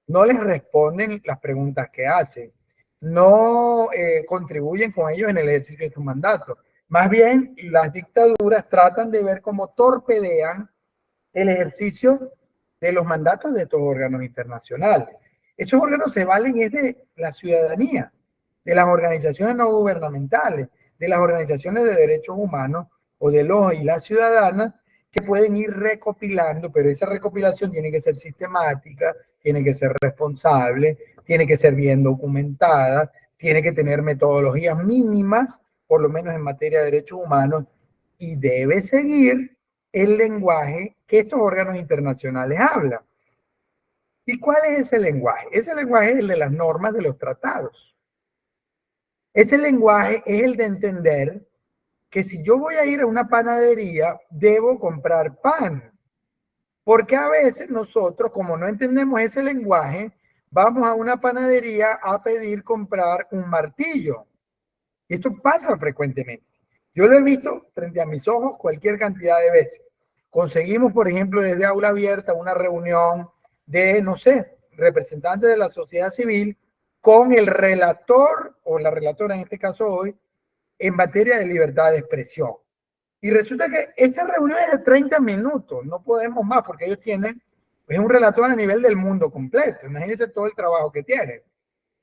no les responden las preguntas que hacen, no contribuyen con ellos en el ejercicio de su mandato. Más bien, las dictaduras tratan de ver cómo torpedean el ejercicio de los mandatos de estos órganos internacionales. Esos órganos se valen es de la ciudadanía, de las organizaciones no gubernamentales, de las organizaciones de derechos humanos o de los y las ciudadanas que pueden ir recopilando, pero esa recopilación tiene que ser sistemática, tiene que ser responsable, tiene que ser bien documentada, tiene que tener metodologías mínimas, por lo menos en materia de derechos humanos, y debe seguir el lenguaje que estos órganos internacionales hablan. ¿Y cuál es ese lenguaje? Ese lenguaje es el de las normas de los tratados. Ese lenguaje es el de entender que si yo voy a ir a una panadería, debo comprar pan. Porque a veces nosotros, como no entendemos ese lenguaje, vamos a una panadería a pedir comprar un martillo. Y esto pasa frecuentemente. Yo lo he visto frente a mis ojos cualquier cantidad de veces. Conseguimos, por ejemplo, desde Aula Abierta una reunión de, no sé, representantes de la sociedad civil con el relator o la relatora en este caso hoy en materia de libertad de expresión. Y resulta que esa reunión es de 30 minutos, no podemos más porque ellos tienen, es un relator a nivel del mundo completo, imagínense todo el trabajo que tienen.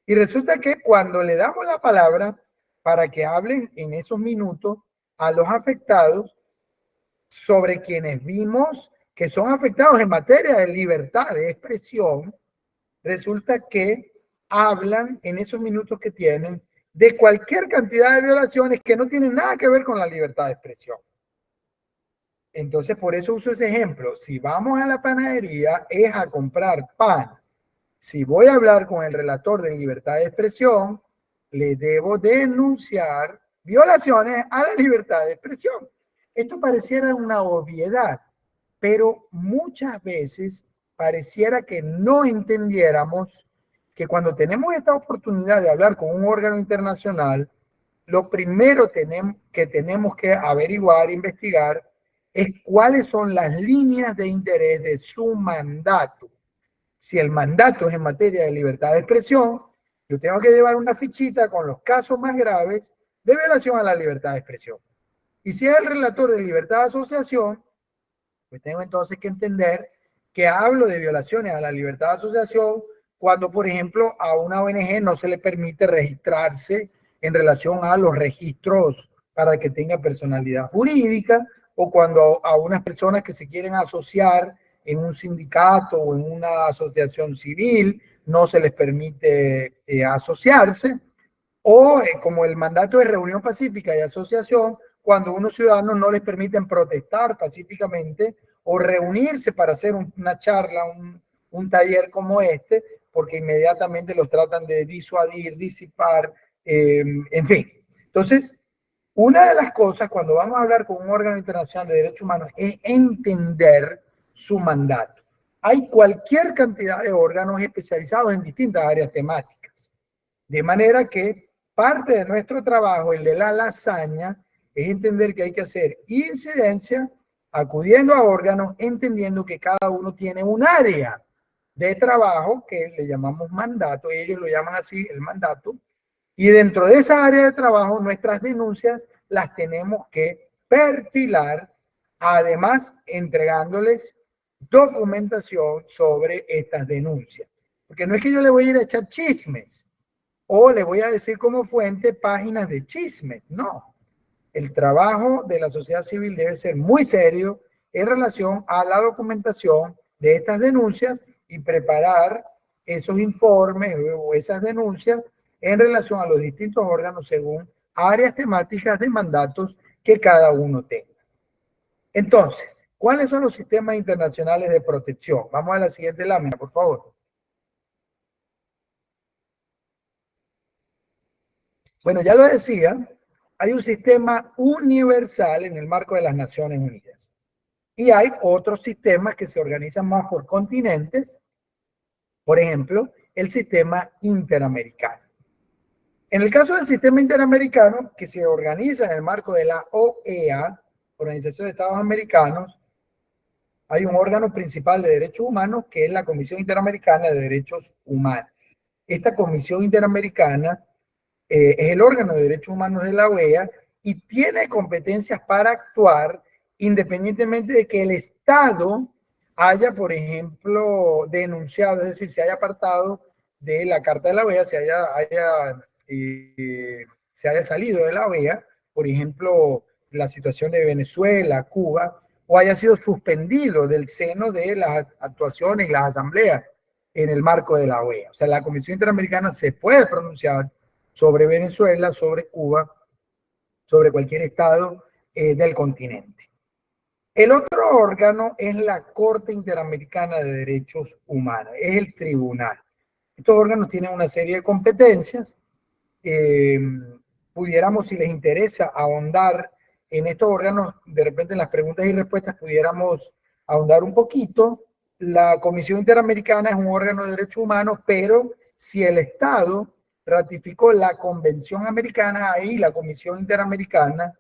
Y resulta que cuando le damos la palabra para que hablen en esos minutos a los afectados sobre quienes vimos que son afectados en materia de libertad de expresión, resulta que hablan en esos minutos que tienen de cualquier cantidad de violaciones que no tienen nada que ver con la libertad de expresión. Entonces, por eso uso ese ejemplo. Si vamos a la panadería, es a comprar pan. Si voy a hablar con el relator de libertad de expresión, le debo denunciar violaciones a la libertad de expresión. Esto pareciera una obviedad, pero muchas veces pareciera que no entendiéramos que cuando tenemos esta oportunidad de hablar con un órgano internacional, lo primero que tenemos que averiguar, investigar, es cuáles son las líneas de interés de su mandato. Si el mandato es en materia de libertad de expresión, yo tengo que llevar una fichita con los casos más graves de violación a la libertad de expresión. Y si es el relator de libertad de asociación, pues tengo entonces que entender que hablo de violaciones a la libertad de asociación cuando, por ejemplo, a una ONG no se le permite registrarse en relación a los registros para que tenga personalidad jurídica, o cuando a unas personas que se quieren asociar en un sindicato o en una asociación civil no se les permite asociarse, o como el mandato de reunión pacífica y asociación, cuando a unos ciudadanos no les permiten protestar pacíficamente o reunirse para hacer una charla, un taller como este, porque inmediatamente los tratan de disuadir, disipar, en fin. Entonces, una de las cosas cuando vamos a hablar con un órgano internacional de derechos humanos es entender su mandato. Hay cualquier cantidad de órganos especializados en distintas áreas temáticas, de manera que parte de nuestro trabajo, el de la lasaña, es entender que hay que hacer incidencia acudiendo a órganos, entendiendo que cada uno tiene un área de trabajo que le llamamos mandato, ellos lo llaman así, el mandato, y dentro de esa área de trabajo nuestras denuncias las tenemos que perfilar, además entregándoles documentación sobre estas denuncias. Porque no es que yo le voy a ir a echar chismes o le voy a decir como fuente páginas de chismes, no. El trabajo de la sociedad civil debe ser muy serio en relación a la documentación de estas denuncias y preparar esos informes o esas denuncias en relación a los distintos órganos según áreas temáticas de mandatos que cada uno tenga. Entonces, ¿cuáles son los sistemas internacionales de protección? Vamos a la siguiente lámina, por favor. Bueno, ya lo decía, hay un sistema universal en el marco de las Naciones Unidas. Y hay otros sistemas que se organizan más por continentes, por ejemplo, el sistema interamericano. En el caso del sistema interamericano, que se organiza en el marco de la OEA, Organización de Estados Americanos, hay un órgano principal de derechos humanos que es la Comisión Interamericana de Derechos Humanos. Esta Comisión Interamericana es el órgano de derechos humanos de la OEA y tiene competencias para actuar independientemente de que el Estado haya, por ejemplo, denunciado, es decir, se haya apartado de la Carta de la OEA, se haya salido de la OEA, por ejemplo, la situación de Venezuela, Cuba, o haya sido suspendido del seno de las actuaciones y las asambleas en el marco de la OEA. O sea, la Comisión Interamericana se puede pronunciar sobre Venezuela, sobre Cuba, sobre cualquier estado del continente. El otro órgano es la Corte Interamericana de Derechos Humanos, es el tribunal. Estos órganos tienen una serie de competencias. Pudiéramos, si les interesa, ahondar en estos órganos, de repente en las preguntas y respuestas pudiéramos ahondar un poquito. La Comisión Interamericana es un órgano de derechos humanos, pero si el Estado ratificó la Convención Americana, ahí la Comisión Interamericana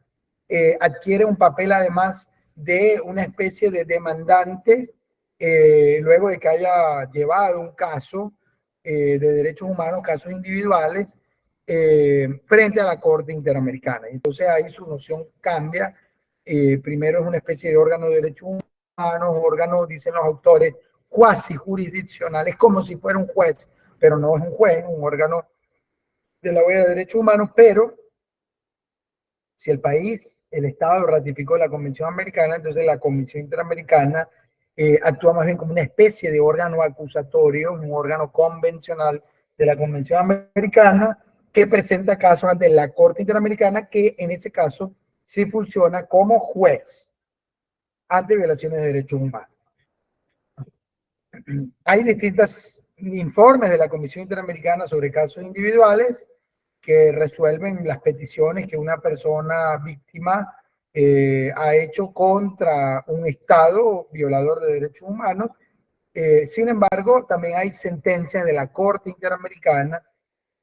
adquiere un papel además de una especie de demandante, luego de que haya llevado un caso de derechos humanos, casos individuales, frente a la Corte Interamericana. Entonces ahí su noción cambia. Primero es una especie de órgano de derechos humanos, órgano, dicen los autores, cuasi jurisdiccional, es como si fuera un juez, pero no es un juez, es un órgano de la OEA de Derechos Humanos, pero si el país, el Estado ratificó la Convención Americana, entonces la Comisión Interamericana actúa más bien como una especie de órgano acusatorio, un órgano convencional de la Convención Americana que presenta casos ante la Corte Interamericana, que en ese caso sí funciona como juez ante violaciones de derechos humanos. Hay distintos informes de la Comisión Interamericana sobre casos individuales que resuelven las peticiones que una persona víctima ha hecho contra un Estado violador de derechos humanos. Sin embargo, también hay sentencias de la Corte Interamericana,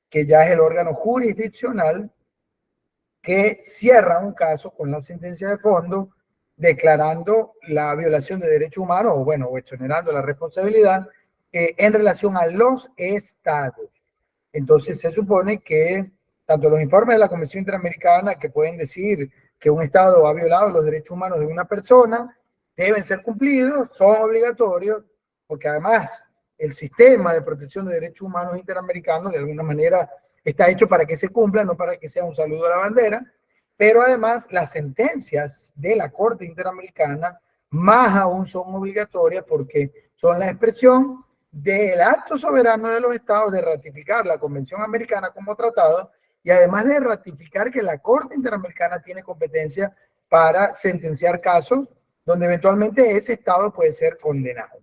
que ya es el órgano jurisdiccional, que cierra un caso con la sentencia de fondo, declarando la violación de derechos humanos, o bueno, o exonerando la responsabilidad en relación a los estados. Entonces se supone que tanto los informes de la Convención Interamericana, que pueden decir que un estado ha violado los derechos humanos de una persona, deben ser cumplidos, son obligatorios, porque además el sistema de protección de derechos humanos interamericanos de alguna manera está hecho para que se cumpla, no para que sea un saludo a la bandera, pero además las sentencias de la Corte Interamericana más aún son obligatorias porque son la expresión del acto soberano de los estados de ratificar la Convención Americana como tratado y además de ratificar que la Corte Interamericana tiene competencia para sentenciar casos donde eventualmente ese estado puede ser condenado.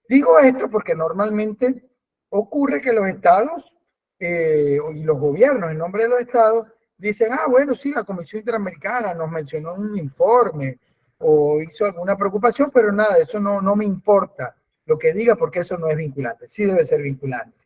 Digo esto porque normalmente ocurre que los estados y los gobiernos en nombre de los estados dicen, ah, bueno, sí, la Comisión Interamericana nos mencionó un informe o hizo alguna preocupación, pero nada, eso no me importa lo que diga porque eso no es vinculante, sí debe ser vinculante.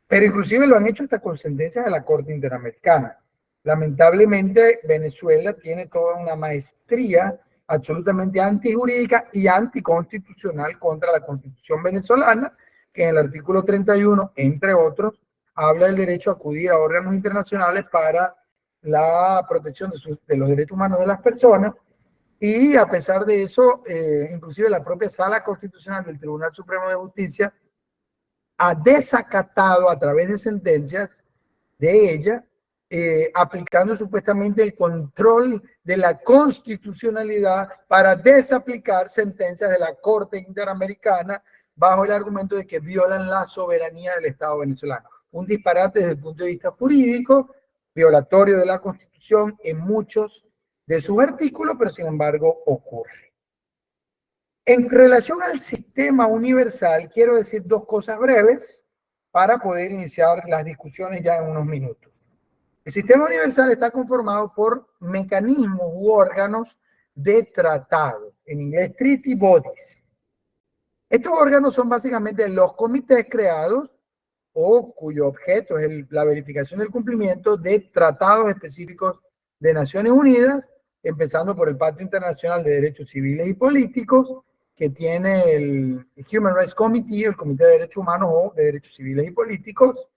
Pero inclusive lo han hecho hasta con sentencias de la Corte Interamericana. Lamentablemente, Venezuela tiene toda una maestría absolutamente antijurídica y anticonstitucional contra la Constitución venezolana, que en el artículo 31, entre otros, habla del derecho a acudir a órganos internacionales para la protección de los derechos humanos de las personas. Y a pesar de eso, inclusive la propia Sala Constitucional del Tribunal Supremo de Justicia ha desacatado a través de sentencias de ella, aplicando supuestamente el control de la constitucionalidad para desaplicar sentencias de la Corte Interamericana bajo el argumento de que violan la soberanía del Estado venezolano. Un disparate desde el punto de vista jurídico, violatorio de la Constitución en muchos de sus artículos, pero sin embargo ocurre. En relación al sistema universal, quiero decir dos cosas breves para poder iniciar las discusiones ya en unos minutos. El sistema universal está conformado por mecanismos u órganos de tratados, en inglés treaty bodies. Estos órganos son básicamente los comités creados o cuyo objeto es la verificación del cumplimiento de tratados específicos de Naciones Unidas, empezando por el Pacto Internacional de Derechos Civiles y Políticos, que tiene el Human Rights Committee, el Comité de Derechos Humanos o de Derechos Civiles y Políticos,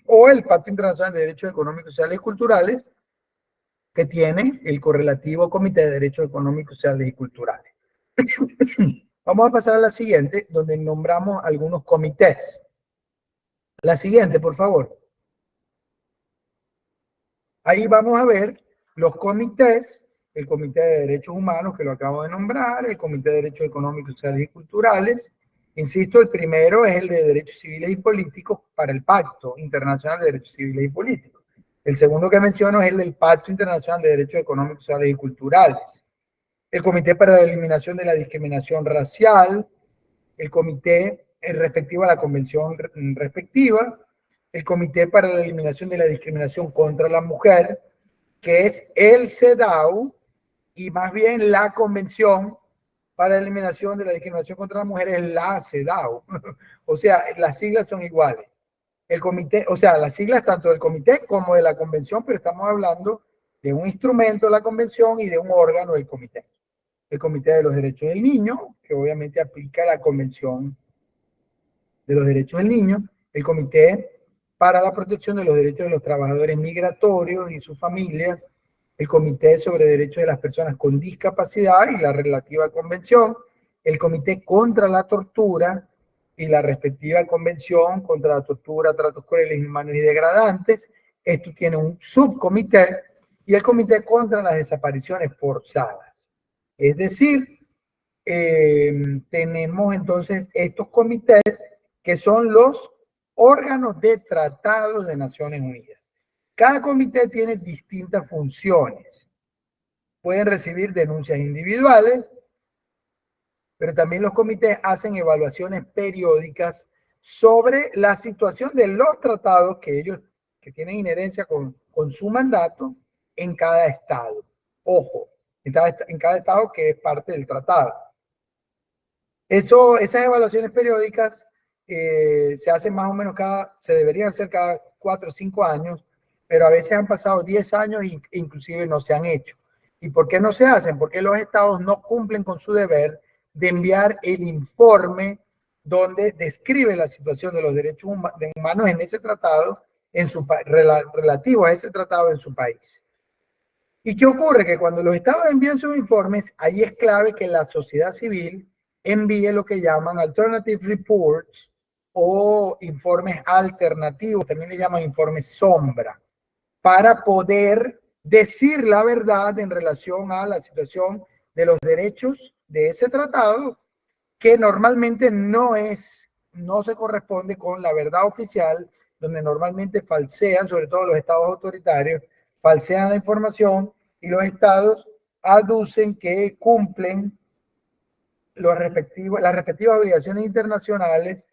o el Pacto Internacional de Derechos Económicos, Sociales y Culturales, que tiene el correlativo Comité de Derechos Económicos, Sociales y Culturales. Vamos a pasar a la siguiente, donde nombramos algunos comités. La siguiente, por favor. Ahí vamos a ver los comités, el Comité de Derechos Humanos, que lo acabo de nombrar, el Comité de Derechos Económicos, Sociales y Culturales. Insisto, el primero es el de Derechos Civiles y Políticos para el Pacto Internacional de Derechos Civiles y Políticos. El segundo que menciono es el del Pacto Internacional de Derechos Económicos, Sociales y Culturales. El Comité para la Eliminación de la Discriminación Racial, el Comité respectivo a la Convención respectiva, el Comité para la Eliminación de la Discriminación contra la Mujer, que es el CEDAW, y más bien la Convención para la Eliminación de la Discriminación contra la Mujer es la CEDAW. O sea, las siglas son iguales. El comité, o sea, las siglas tanto del comité como de la convención, pero estamos hablando de un instrumento de la convención y de un órgano del comité. El Comité de los Derechos del Niño, que obviamente aplica la Convención de los Derechos del Niño, el Comité para la Protección de los Derechos de los Trabajadores Migratorios y sus familias, el Comité sobre Derechos de las Personas con Discapacidad y la relativa convención, el Comité contra la Tortura y la respectiva convención contra la tortura, tratos crueles, inhumanos y degradantes. Esto tiene un subcomité y el Comité contra las Desapariciones Forzadas. Es decir, tenemos entonces estos comités que son los órganos de tratados de Naciones Unidas. Cada comité tiene distintas funciones. Pueden recibir denuncias individuales, pero también los comités hacen evaluaciones periódicas sobre la situación de los tratados que ellos que tienen inherencia con su mandato en cada estado. Ojo, en cada estado que es parte del tratado. Esas evaluaciones periódicas se hacen más o menos se deberían hacer cada 4 o 5 años, pero a veces han pasado 10 años e inclusive no se han hecho. ¿Y por qué no se hacen? Porque los estados no cumplen con su deber de enviar el informe donde describe la situación de los derechos humanos en ese tratado, relativo a ese tratado en su país. ¿Y qué ocurre? Que cuando los estados envían sus informes, ahí es clave que la sociedad civil envíe lo que llaman alternative reports o informes alternativos, también le llaman informes sombra, para poder decir la verdad en relación a la situación de los derechos de ese tratado, que normalmente no se corresponde con la verdad oficial, donde normalmente falsean, sobre todo los estados autoritarios, falsean la información y los estados aducen que cumplen las respectivas obligaciones internacionales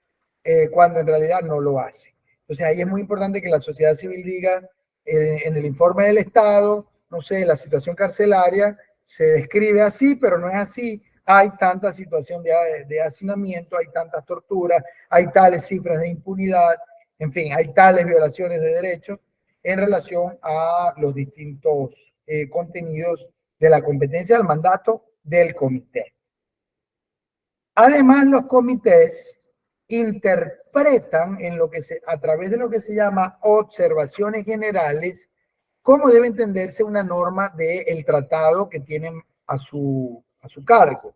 cuando en realidad no lo hacen. Entonces ahí es muy importante que la sociedad civil diga en el informe del Estado, no sé, la situación carcelaria se describe así, pero no es así. Hay tanta situación de hacinamiento, hay tantas torturas, hay tales cifras de impunidad, en fin, hay tales violaciones de derechos en relación a los distintos contenidos de la competencia del mandato del comité. Además, los comités interpretan a través de lo que se llama observaciones generales cómo debe entenderse una norma del tratado que tienen a su cargo.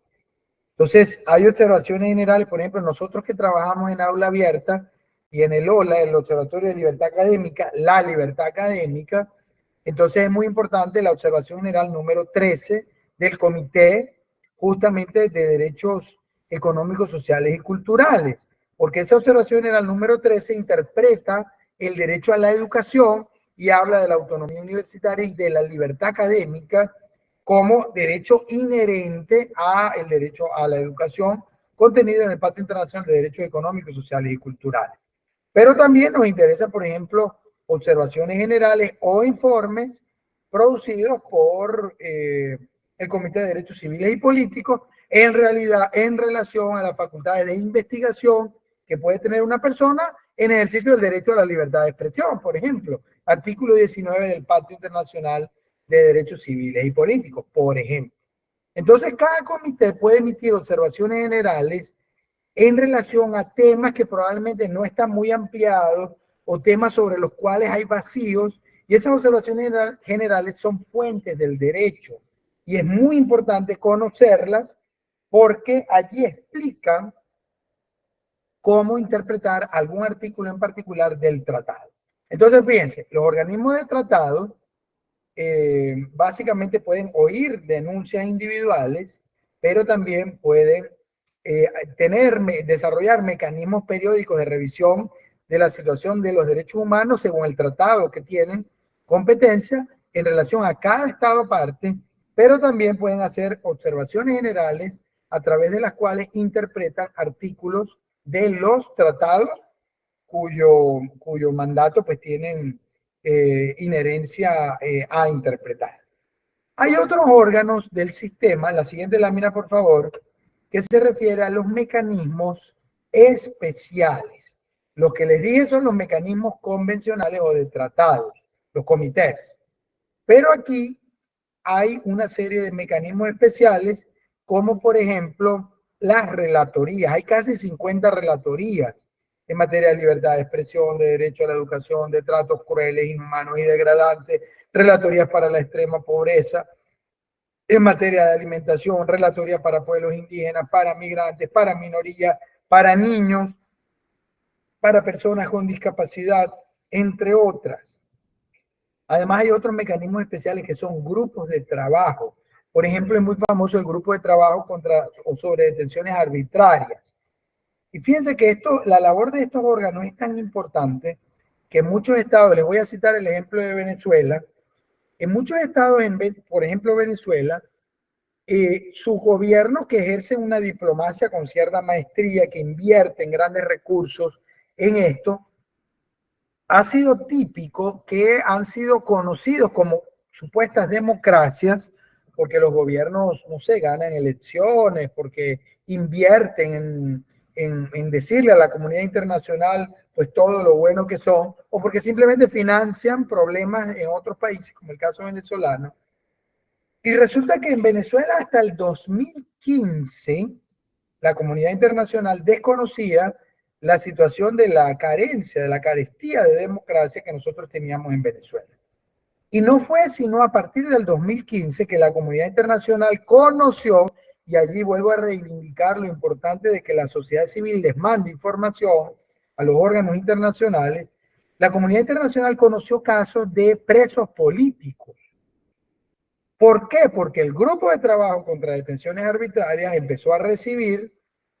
Entonces, hay observaciones generales, por ejemplo, nosotros que trabajamos en aula abierta y en el OLA, el Observatorio de Libertad Académica, la libertad académica, entonces es muy importante la observación general número 13 del Comité justamente de Derechos Económicos, Sociales y Culturales, porque esa observación general número 13 interpreta el derecho a la educación y habla de la autonomía universitaria y de la libertad académica como derecho inherente al derecho a la educación contenido en el Pacto Internacional de Derechos Económicos, Sociales y Culturales. Pero también nos interesa, por ejemplo, observaciones generales o informes producidos por el Comité de Derechos Civiles y Políticos en relación a las facultades de investigación que puede tener una persona en ejercicio del derecho a la libertad de expresión, por ejemplo, artículo 19 del Pacto Internacional de Derechos Civiles y Políticos, por ejemplo. Entonces, cada comité puede emitir observaciones generales en relación a temas que probablemente no están muy ampliados o temas sobre los cuales hay vacíos, y esas observaciones generales son fuentes del derecho y es muy importante conocerlas porque allí explican cómo interpretar algún artículo en particular del tratado. Entonces, fíjense, los organismos de tratado básicamente pueden oír denuncias individuales, pero también pueden desarrollar mecanismos periódicos de revisión de la situación de los derechos humanos según el tratado que tienen competencia en relación a cada estado aparte, pero también pueden hacer observaciones generales a través de las cuales interpretan artículos de los tratados cuyo mandato pues tienen inherencia a interpretar. Hay otros órganos del sistema, la siguiente lámina por favor, que se refiere a los mecanismos especiales. Lo que les dije son los mecanismos convencionales o de tratados, los comités. Pero aquí hay una serie de mecanismos especiales, como por ejemplo las relatorías. Hay casi 50 relatorías en materia de libertad de expresión, de derecho a la educación, de tratos crueles, inhumanos y degradantes, relatorías para la extrema pobreza, en materia de alimentación, relatorías para pueblos indígenas, para migrantes, para minorías, para niños, para personas con discapacidad, entre otras. Además hay otros mecanismos especiales que son grupos de trabajo. Por ejemplo, es muy famoso el grupo de trabajo contra o sobre detenciones arbitrarias. Y fíjense que la labor de estos órganos es tan importante que en muchos estados, les voy a citar el ejemplo de Venezuela, en muchos estados, por ejemplo Venezuela, sus gobiernos que ejercen una diplomacia con cierta maestría, que invierten grandes recursos en esto, ha sido típico que han sido conocidos como supuestas democracias porque los gobiernos, no sé, ganan elecciones, porque invierten en decirle a la comunidad internacional pues todo lo bueno que son, o porque simplemente financian problemas en otros países, como el caso venezolano. Y resulta que en Venezuela hasta el 2015 la comunidad internacional desconocía la situación de la carencia, de la carestía de democracia que nosotros teníamos en Venezuela. Y no fue sino a partir del 2015 que la comunidad internacional conoció, y allí vuelvo a reivindicar lo importante de que la sociedad civil les mande información a los órganos internacionales, la comunidad internacional conoció casos de presos políticos. ¿Por qué? Porque el grupo de trabajo contra detenciones arbitrarias empezó a recibir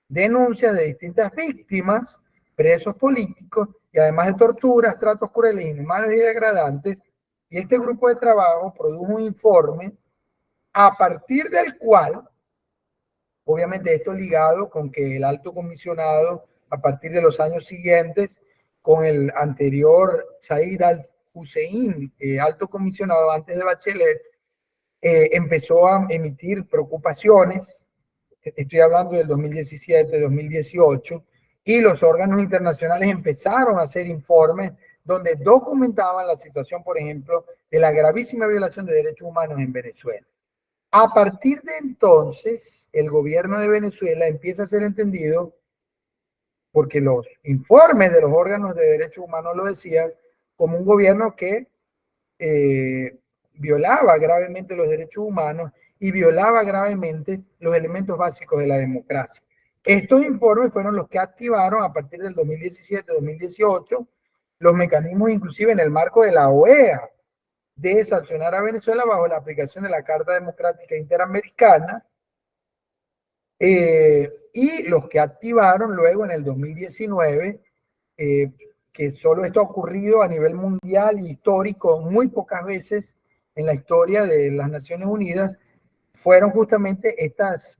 denuncias de distintas víctimas, presos políticos, y además de torturas, tratos crueles, inhumanos y degradantes. Y este grupo de trabajo produjo un informe a partir del cual, obviamente esto ligado con que el alto comisionado, a partir de los años siguientes, con el anterior Said al-Hussein, alto comisionado antes de Bachelet, empezó a emitir preocupaciones. Estoy hablando del 2017, 2018, y los órganos internacionales empezaron a hacer informes donde documentaban la situación, por ejemplo, de la gravísima violación de derechos humanos en Venezuela. A partir de entonces, el gobierno de Venezuela empieza a ser entendido, porque los informes de los órganos de derechos humanos lo decían, como un gobierno que violaba gravemente los derechos humanos y violaba gravemente los elementos básicos de la democracia. Estos informes fueron los que activaron a partir del 2017-2018 los mecanismos, inclusive en el marco de la OEA, de sancionar a Venezuela bajo la aplicación de la Carta Democrática Interamericana, y los que activaron luego en el 2019, que solo esto ha ocurrido a nivel mundial y histórico muy pocas veces en la historia de las Naciones Unidas, fueron justamente estas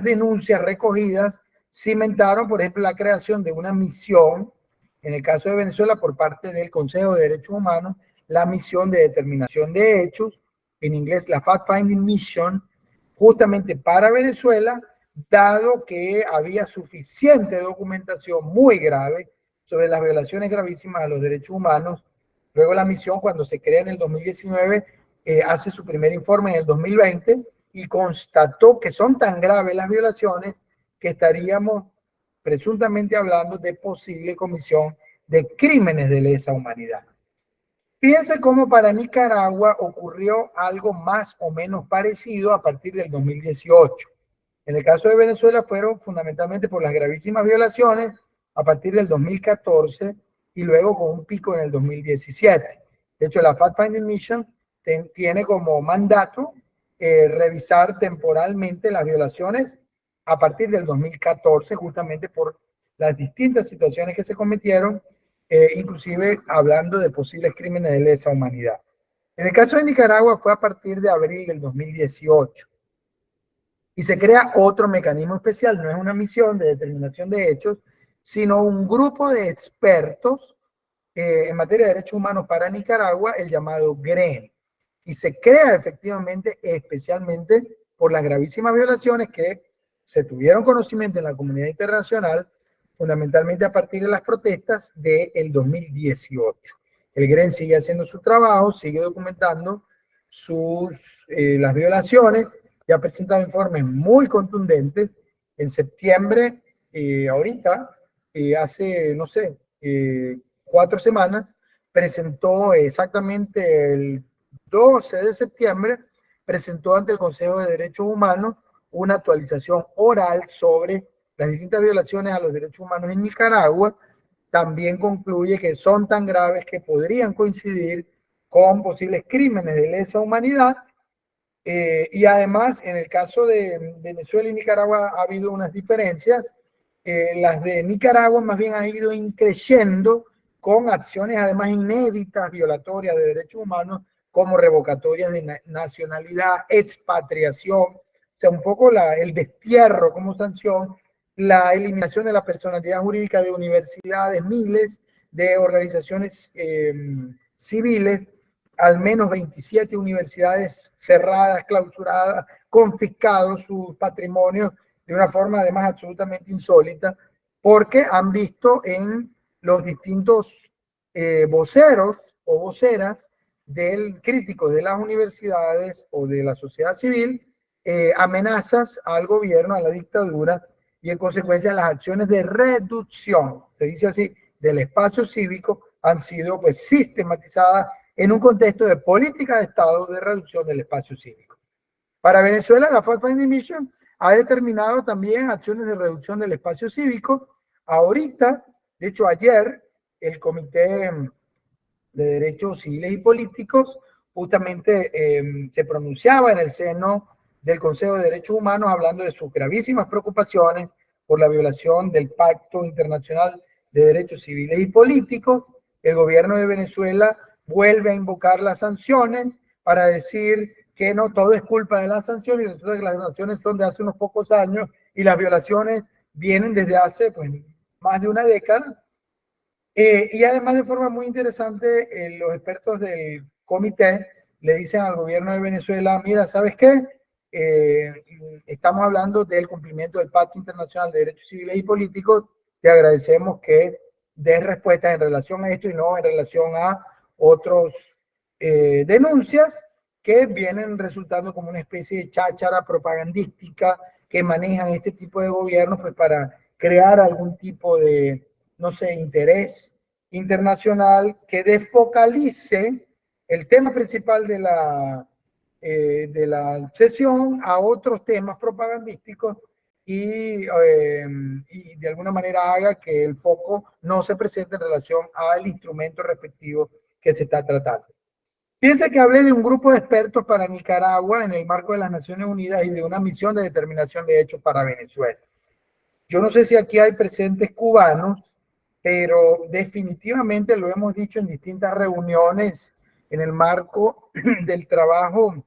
denuncias recogidas, cimentaron, por ejemplo, la creación de una misión, en el caso de Venezuela, por parte del Consejo de Derechos Humanos, la misión de determinación de hechos, en inglés la Fact-Finding Mission, justamente para Venezuela, dado que había suficiente documentación muy grave sobre las violaciones gravísimas a los derechos humanos. Luego la misión, cuando se crea en el 2019, hace su primer informe en el 2020 y constató que son tan graves las violaciones que estaríamos presuntamente hablando de posible comisión de crímenes de lesa humanidad. Fíjense cómo para Nicaragua ocurrió algo más o menos parecido a partir del 2018. En el caso de Venezuela fueron fundamentalmente por las gravísimas violaciones a partir del 2014 y luego con un pico en el 2017. De hecho, la Fact-Finding Mission tiene como mandato revisar temporalmente las violaciones a partir del 2014, justamente por las distintas situaciones que se cometieron, inclusive hablando de posibles crímenes de lesa humanidad. En el caso de Nicaragua fue a partir de abril del 2018. Y se crea otro mecanismo especial, no es una misión de determinación de hechos, sino un grupo de expertos en materia de derechos humanos para Nicaragua, el llamado GREN. Y se crea efectivamente especialmente por las gravísimas violaciones que se tuvieron conocimiento en la comunidad internacional, fundamentalmente a partir de las protestas del 2018. El GREN sigue haciendo su trabajo, sigue documentando las violaciones, ya ha presentado informes muy contundentes. En septiembre, ahorita, hace, no sé, 4 semanas, presentó exactamente el 12 de septiembre, presentó ante el Consejo de Derechos Humanos una actualización oral sobre las distintas violaciones a los derechos humanos en Nicaragua. También concluye que son tan graves que podrían coincidir con posibles crímenes de lesa humanidad. Y además, en el caso de Venezuela y Nicaragua ha habido unas diferencias. Las de Nicaragua más bien han ido creciendo con acciones además inéditas, violatorias de derechos humanos, como revocatorias de nacionalidad, expatriación, o sea, un poco el destierro como sanción, la eliminación de la personalidad jurídica de universidades, miles de organizaciones civiles, al menos 27 universidades cerradas, clausuradas, confiscados sus patrimonios de una forma además absolutamente insólita, porque han visto en los distintos voceros o voceras del crítico de las universidades o de la sociedad civil amenazas al gobierno, a la dictadura, y en consecuencia las acciones de reducción, se dice así, del espacio cívico han sido pues sistematizadas en un contexto de política de Estado de reducción del espacio cívico. Para Venezuela, la Fact-Finding Mission ha determinado también acciones de reducción del espacio cívico. Ahorita, de hecho ayer, el Comité de Derechos Civiles y Políticos justamente se pronunciaba en el seno del Consejo de Derechos Humanos hablando de sus gravísimas preocupaciones por la violación del Pacto Internacional de Derechos Civiles y Políticos. El gobierno de Venezuela vuelve a invocar las sanciones para decir que no todo es culpa de las sanciones, y resulta que las sanciones son de hace unos pocos años y las violaciones vienen desde hace pues, más de una década. Y además de forma muy interesante, los expertos del comité le dicen al gobierno de Venezuela, mira, ¿sabes qué? Estamos hablando del cumplimiento del Pacto Internacional de Derechos Civiles y Políticos, te agradecemos que des respuestas en relación a esto y no en relación a otros denuncias que vienen resultando como una especie de cháchara propagandística que manejan este tipo de gobiernos pues para crear algún tipo de, no sé, interés internacional que desfocalice el tema principal de la sesión a otros temas propagandísticos y de alguna manera haga que el foco no se presente en relación al instrumento respectivo que se está tratando. Piensa que hablé de un grupo de expertos para Nicaragua en el marco de las Naciones Unidas y de una misión de determinación de hechos para Venezuela. Yo no sé si aquí hay presentes cubanos, pero definitivamente lo hemos dicho en distintas reuniones en el marco del trabajo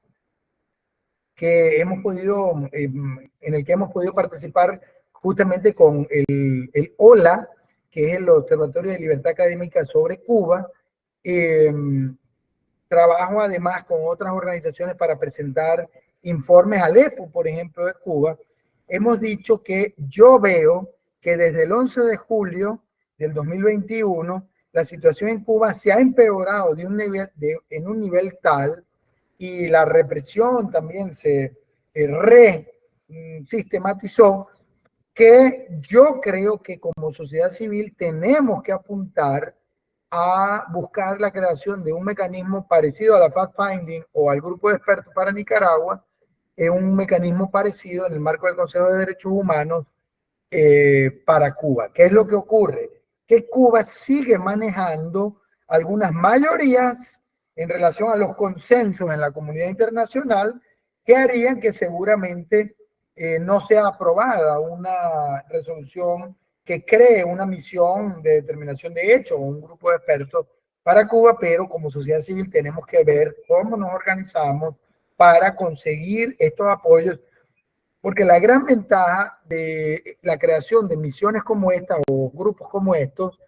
que hemos podido, en el que hemos podido participar justamente con el OLA, que es el Observatorio de Libertad Académica sobre Cuba. Trabajo además con otras organizaciones para presentar informes al EPU, por ejemplo, de Cuba. Hemos dicho que yo veo que desde el 11 de julio del 2021 la situación en Cuba se ha empeorado en un nivel tal y la represión también se sistematizó que yo creo que como sociedad civil tenemos que apuntar a buscar la creación de un mecanismo parecido a la fact-finding o al grupo de expertos para Nicaragua, un mecanismo parecido en el marco del Consejo de Derechos Humanos para Cuba. ¿Qué es lo que ocurre? Que Cuba sigue manejando algunas mayorías en relación a los consensos en la comunidad internacional que harían que seguramente no sea aprobada una resolución que cree una misión de determinación de hechos o un grupo de expertos para Cuba, pero como sociedad civil tenemos que ver cómo nos organizamos para conseguir estos apoyos, porque la gran ventaja de la creación de misiones como esta o grupos como estos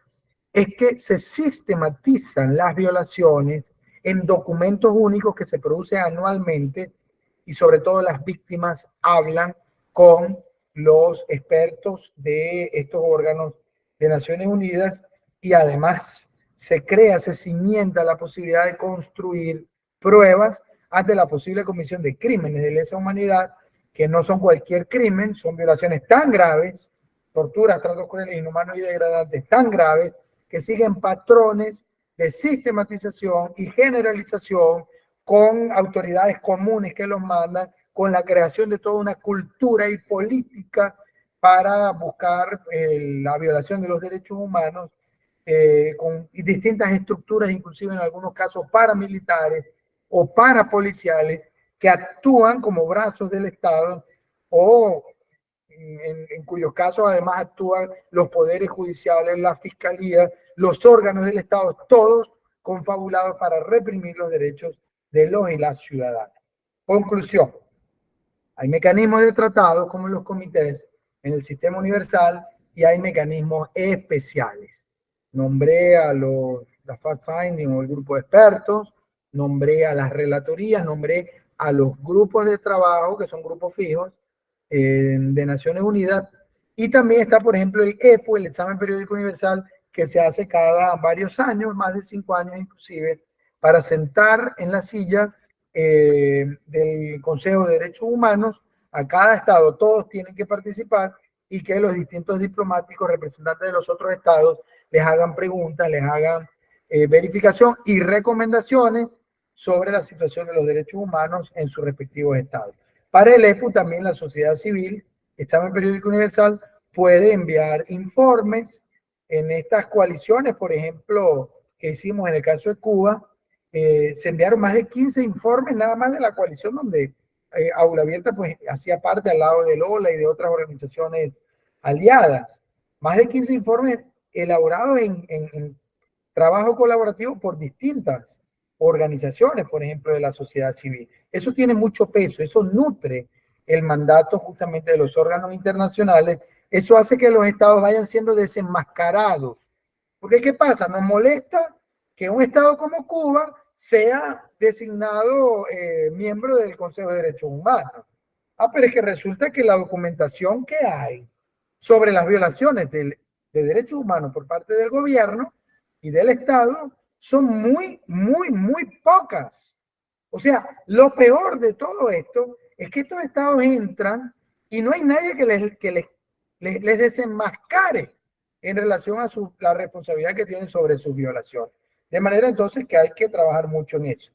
es que se sistematizan las violaciones en documentos únicos que se producen anualmente y sobre todo las víctimas hablan con los expertos de estos órganos de Naciones Unidas y además se crea, se cimienta la posibilidad de construir pruebas ante la posible comisión de crímenes de lesa humanidad, que no son cualquier crimen, son violaciones tan graves, torturas, tratos crueles, inhumanos y degradantes tan graves, que siguen patrones de sistematización y generalización con autoridades comunes que los mandan, con la creación de toda una cultura y política para buscar la violación de los derechos humanos, con distintas estructuras, inclusive en algunos casos paramilitares o parapoliciales, que actúan como brazos del Estado o en cuyos casos además actúan los poderes judiciales, la fiscalía, los órganos del Estado, todos confabulados para reprimir los derechos de los y las ciudadanas. Conclusión. Hay mecanismos de tratados como los comités en el sistema universal y hay mecanismos especiales. Nombré a la fact-finding o el grupo de expertos, nombré a las relatorías, nombré a los grupos de trabajo, que son grupos fijos, de Naciones Unidas, y también está, por ejemplo, el EPU, el Examen Periódico Universal, que se hace cada varios años, más de 5 años inclusive, para sentar en la silla del Consejo de Derechos Humanos a cada estado. Todos tienen que participar y que los distintos diplomáticos, representantes de los otros estados, les hagan preguntas, les hagan verificación y recomendaciones sobre la situación de los derechos humanos en sus respectivos estados. Para el EPU también la sociedad civil, Examen Periódico Universal, puede enviar informes en estas coaliciones, por ejemplo, que hicimos en el caso de Cuba. Se enviaron más de 15 informes nada más de la coalición donde Aula Abierta pues hacía parte al lado del OLA y de otras organizaciones aliadas. Más de 15 informes elaborados en trabajo colaborativo por distintas organizaciones, por ejemplo, de la sociedad civil. Eso tiene mucho peso, eso nutre el mandato justamente de los órganos internacionales. Eso hace que los estados vayan siendo desenmascarados. Porque ¿qué pasa? Nos molesta que un estado como Cuba sea designado miembro del Consejo de Derechos Humanos. Pero es que resulta que la documentación que hay sobre las violaciones de derechos humanos por parte del gobierno y del Estado son muy pocas. O sea, lo peor de todo esto es que estos estados entran y no hay nadie que les desenmascare en relación a la responsabilidad que tienen sobre sus violaciones. De manera entonces que hay que trabajar mucho en eso.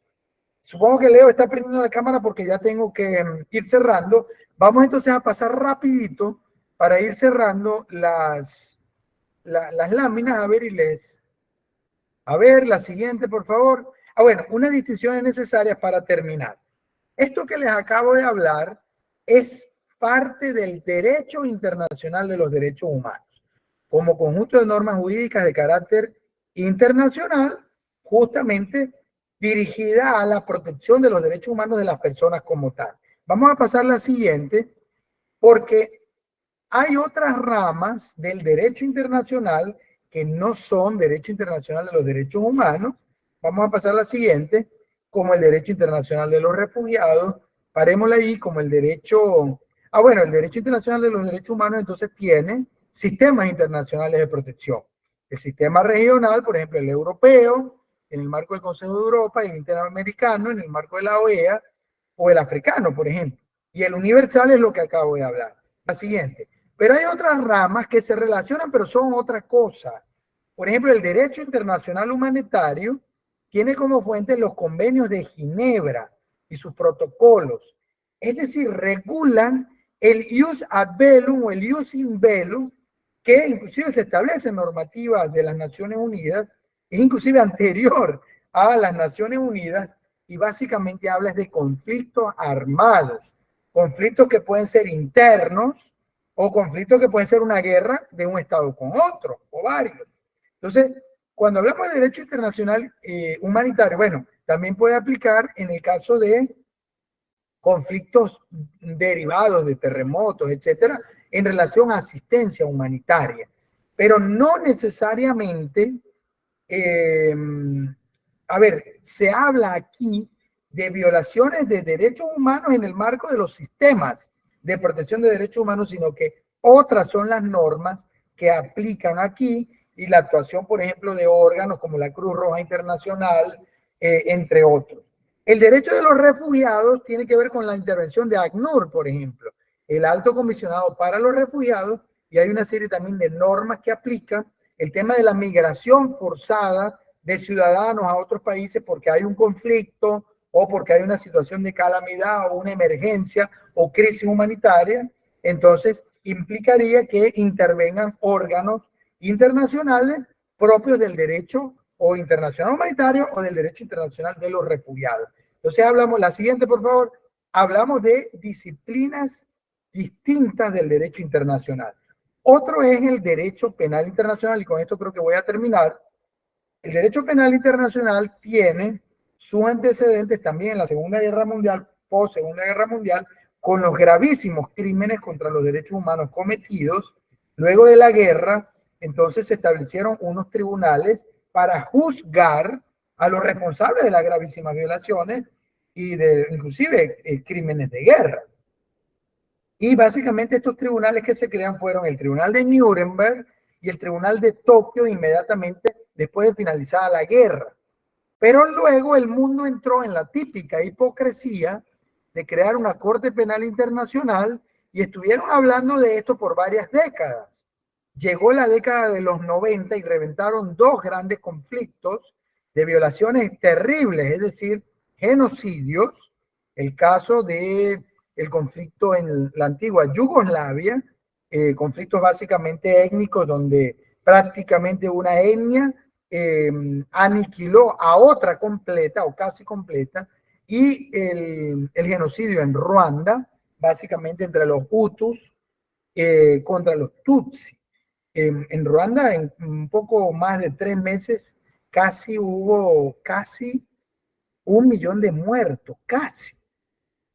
Supongo que Leo está prendiendo la cámara porque ya tengo que ir cerrando. Vamos entonces a pasar rapidito para ir cerrando las láminas. A ver, a ver, la siguiente, por favor. Bueno, unas distinciones necesarias para terminar. Esto que les acabo de hablar es parte del derecho internacional de los derechos humanos, como conjunto de normas jurídicas de carácter internacional, justamente dirigida a la protección de los derechos humanos de las personas como tal. Vamos a pasar a la siguiente, porque hay otras ramas del derecho internacional que no son derecho internacional de los derechos humanos. Vamos a pasar a la siguiente, como el derecho internacional de los refugiados. Parémosla ahí como el derecho... bueno, el derecho internacional de los derechos humanos entonces tiene sistemas internacionales de protección. El sistema regional, por ejemplo, el europeo, en el marco del Consejo de Europa, el interamericano, en el marco de la OEA, o el africano, por ejemplo. Y el universal es lo que acabo de hablar. La siguiente. Pero hay otras ramas que se relacionan, pero son otra cosa. Por ejemplo, el derecho internacional humanitario tiene como fuente los convenios de Ginebra y sus protocolos. Es decir, regulan el ius ad bellum o el ius in bellum, que inclusive se establece en normativas de las Naciones Unidas, es inclusive anterior a las Naciones Unidas, y básicamente habla de conflictos armados, conflictos que pueden ser internos o conflictos que pueden ser una guerra de un estado con otro o varios. Entonces, cuando hablamos de derecho internacional humanitario, bueno, también puede aplicar en el caso de conflictos derivados de terremotos, etcétera, en relación a asistencia humanitaria, pero no necesariamente, se habla aquí de violaciones de derechos humanos en el marco de los sistemas de protección de derechos humanos, sino que otras son las normas que aplican aquí y la actuación, por ejemplo, de órganos como la Cruz Roja Internacional, entre otros. El derecho de los refugiados tiene que ver con la intervención de ACNUR, por ejemplo, el Alto Comisionado para los Refugiados, y hay una serie también de normas que aplican el tema de la migración forzada de ciudadanos a otros países porque hay un conflicto o porque hay una situación de calamidad o una emergencia o crisis humanitaria. Entonces, implicaría que intervengan órganos internacionales propios del derecho o internacional humanitario o del derecho internacional de los refugiados. Entonces hablamos, la siguiente por favor, hablamos de disciplinas distintas del derecho internacional. Otro es el derecho penal internacional, y con esto creo que voy a terminar. El derecho penal internacional tiene sus antecedentes también en la Segunda Guerra Mundial, post Segunda Guerra Mundial, con los gravísimos crímenes contra los derechos humanos cometidos luego de la guerra. Entonces se establecieron unos tribunales para juzgar a los responsables de las gravísimas violaciones y de inclusive crímenes de guerra. Y básicamente estos tribunales que se crean fueron el Tribunal de Nuremberg y el Tribunal de Tokio inmediatamente después de finalizada la guerra. Pero luego el mundo entró en la típica hipocresía de crear una Corte Penal Internacional y estuvieron hablando de esto por varias décadas. Llegó la década de los 90 y reventaron dos grandes conflictos de violaciones terribles, es decir, genocidios. El caso de el conflicto en la antigua Yugoslavia, conflictos básicamente étnicos donde prácticamente una etnia aniquiló a otra completa o casi completa, y el genocidio en Ruanda, básicamente entre los Hutus contra los Tutsi. En Ruanda, en un poco más de 3 meses, hubo casi 1 millón de muertos, casi,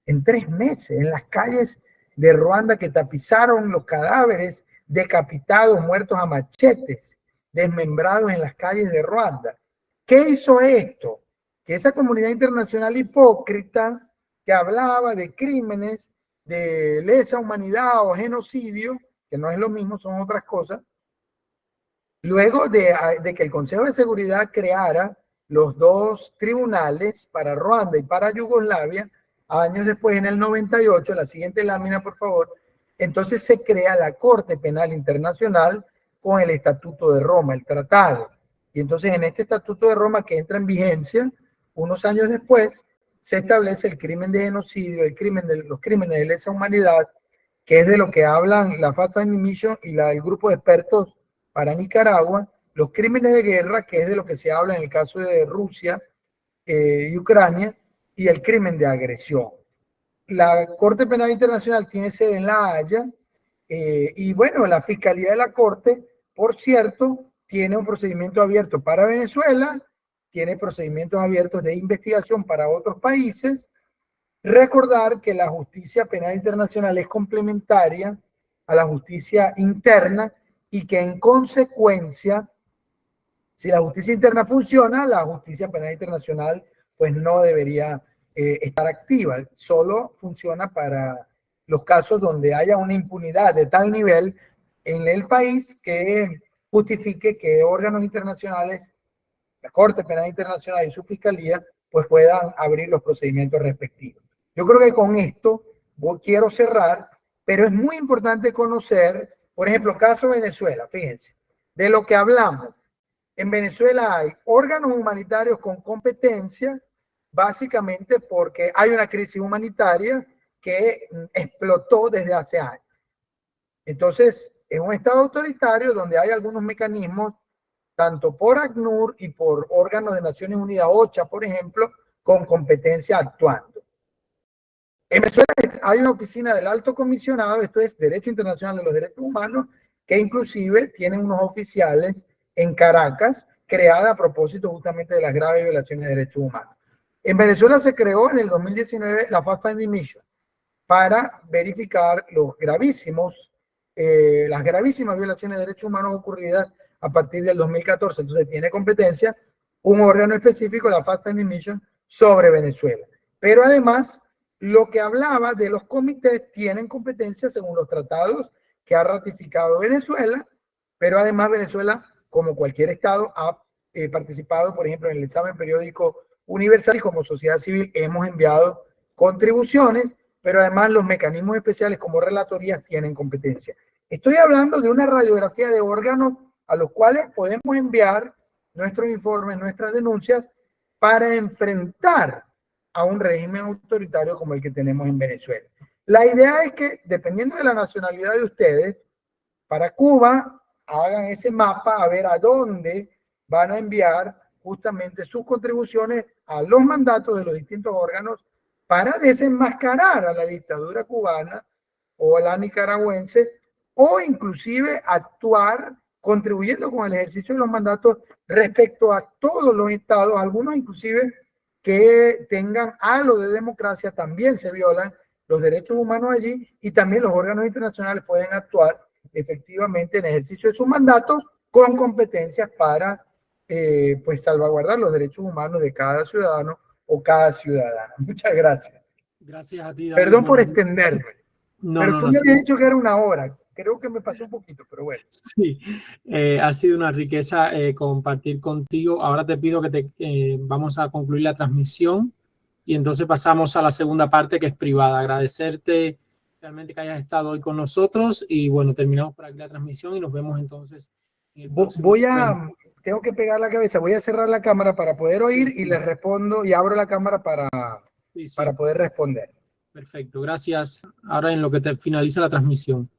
en 3 meses, en las calles de Ruanda, que tapizaron los cadáveres decapitados, muertos a machetes, desmembrados en las calles de Ruanda. ¿Qué hizo esto? Que esa comunidad internacional hipócrita que hablaba de crímenes de lesa humanidad o genocidio, que no es lo mismo, son otras cosas, luego de que el Consejo de Seguridad creara los dos tribunales para Ruanda y para Yugoslavia, años después, en el 98, la siguiente lámina, por favor, entonces se crea la Corte Penal Internacional con el Estatuto de Roma, el tratado. Y entonces en este Estatuto de Roma, que entra en vigencia unos años después, se establece el crimen de genocidio, los crímenes de lesa humanidad, que es de lo que hablan la Fact-Finding Mission y el grupo de expertos para Nicaragua, los crímenes de guerra, que es de lo que se habla en el caso de Rusia y Ucrania, y el crimen de agresión. La Corte Penal Internacional tiene sede en La Haya, y bueno, la Fiscalía de la Corte, por cierto, tiene un procedimiento abierto para Venezuela, tiene procedimientos abiertos de investigación para otros países. Recordar que la justicia penal internacional es complementaria a la justicia interna y que en consecuencia, si la justicia interna funciona, la justicia penal internacional pues no debería estar activa. Solo funciona para los casos donde haya una impunidad de tal nivel en el país que justifique que órganos internacionales, la Corte Penal Internacional y su fiscalía, pues puedan abrir los procedimientos respectivos. Yo creo que con esto quiero cerrar, pero es muy importante conocer, por ejemplo, caso Venezuela, fíjense, de lo que hablamos. En Venezuela hay órganos humanitarios con competencia, básicamente porque hay una crisis humanitaria que explotó desde hace años. Entonces, es un estado autoritario donde hay algunos mecanismos, tanto por ACNUR y por órganos de Naciones Unidas, OCHA, por ejemplo, con competencia actuando. En Venezuela hay una oficina del Alto Comisionado, esto es Derecho Internacional de los Derechos Humanos, que inclusive tienen unos oficiales en Caracas, creada a propósito justamente de las graves violaciones de derechos humanos. En Venezuela se creó en el 2019 la Fact-Finding Mission para verificar las gravísimas violaciones de derechos humanos ocurridas a partir del 2014. Entonces tiene competencia un órgano específico, la Fact-Finding Mission, sobre Venezuela. Pero además, lo que hablaba de los comités tienen competencia según los tratados que ha ratificado Venezuela, pero además Venezuela, como cualquier estado, ha participado, por ejemplo, en el examen periódico universal, y como sociedad civil hemos enviado contribuciones, pero además los mecanismos especiales como relatorías tienen competencia. Estoy hablando de una radiografía de órganos a los cuales podemos enviar nuestros informes, nuestras denuncias, para enfrentar a un régimen autoritario como el que tenemos en Venezuela. La idea es que, dependiendo de la nacionalidad de ustedes, para Cuba, hagan ese mapa a ver a dónde van a enviar justamente sus contribuciones a los mandatos de los distintos órganos para desenmascarar a la dictadura cubana o a la nicaragüense, o inclusive actuar contribuyendo con el ejercicio de los mandatos respecto a todos los estados, algunos inclusive que tengan algo de democracia también se violan los derechos humanos allí y también los órganos internacionales pueden actuar efectivamente en ejercicio de sus mandatos con competencias para pues salvaguardar los derechos humanos de cada ciudadano o cada ciudadana. Muchas gracias. Gracias a ti, David. Perdón por extenderme. No, pero no, tú no, me habías sí. dicho que era una hora. Creo que me pasé un poquito, pero bueno. Sí, ha sido una riqueza compartir contigo. Ahora te pido que vamos a concluir la transmisión y entonces pasamos a la segunda parte, que es privada. Agradecerte realmente que hayas estado hoy con nosotros y bueno, terminamos por aquí la transmisión y nos vemos entonces en el próximo encuentro. Tengo que pegar la cabeza, voy a cerrar la cámara para poder oír y les respondo y abro la cámara para poder responder. Perfecto, gracias. Ahora en lo que te finaliza la transmisión.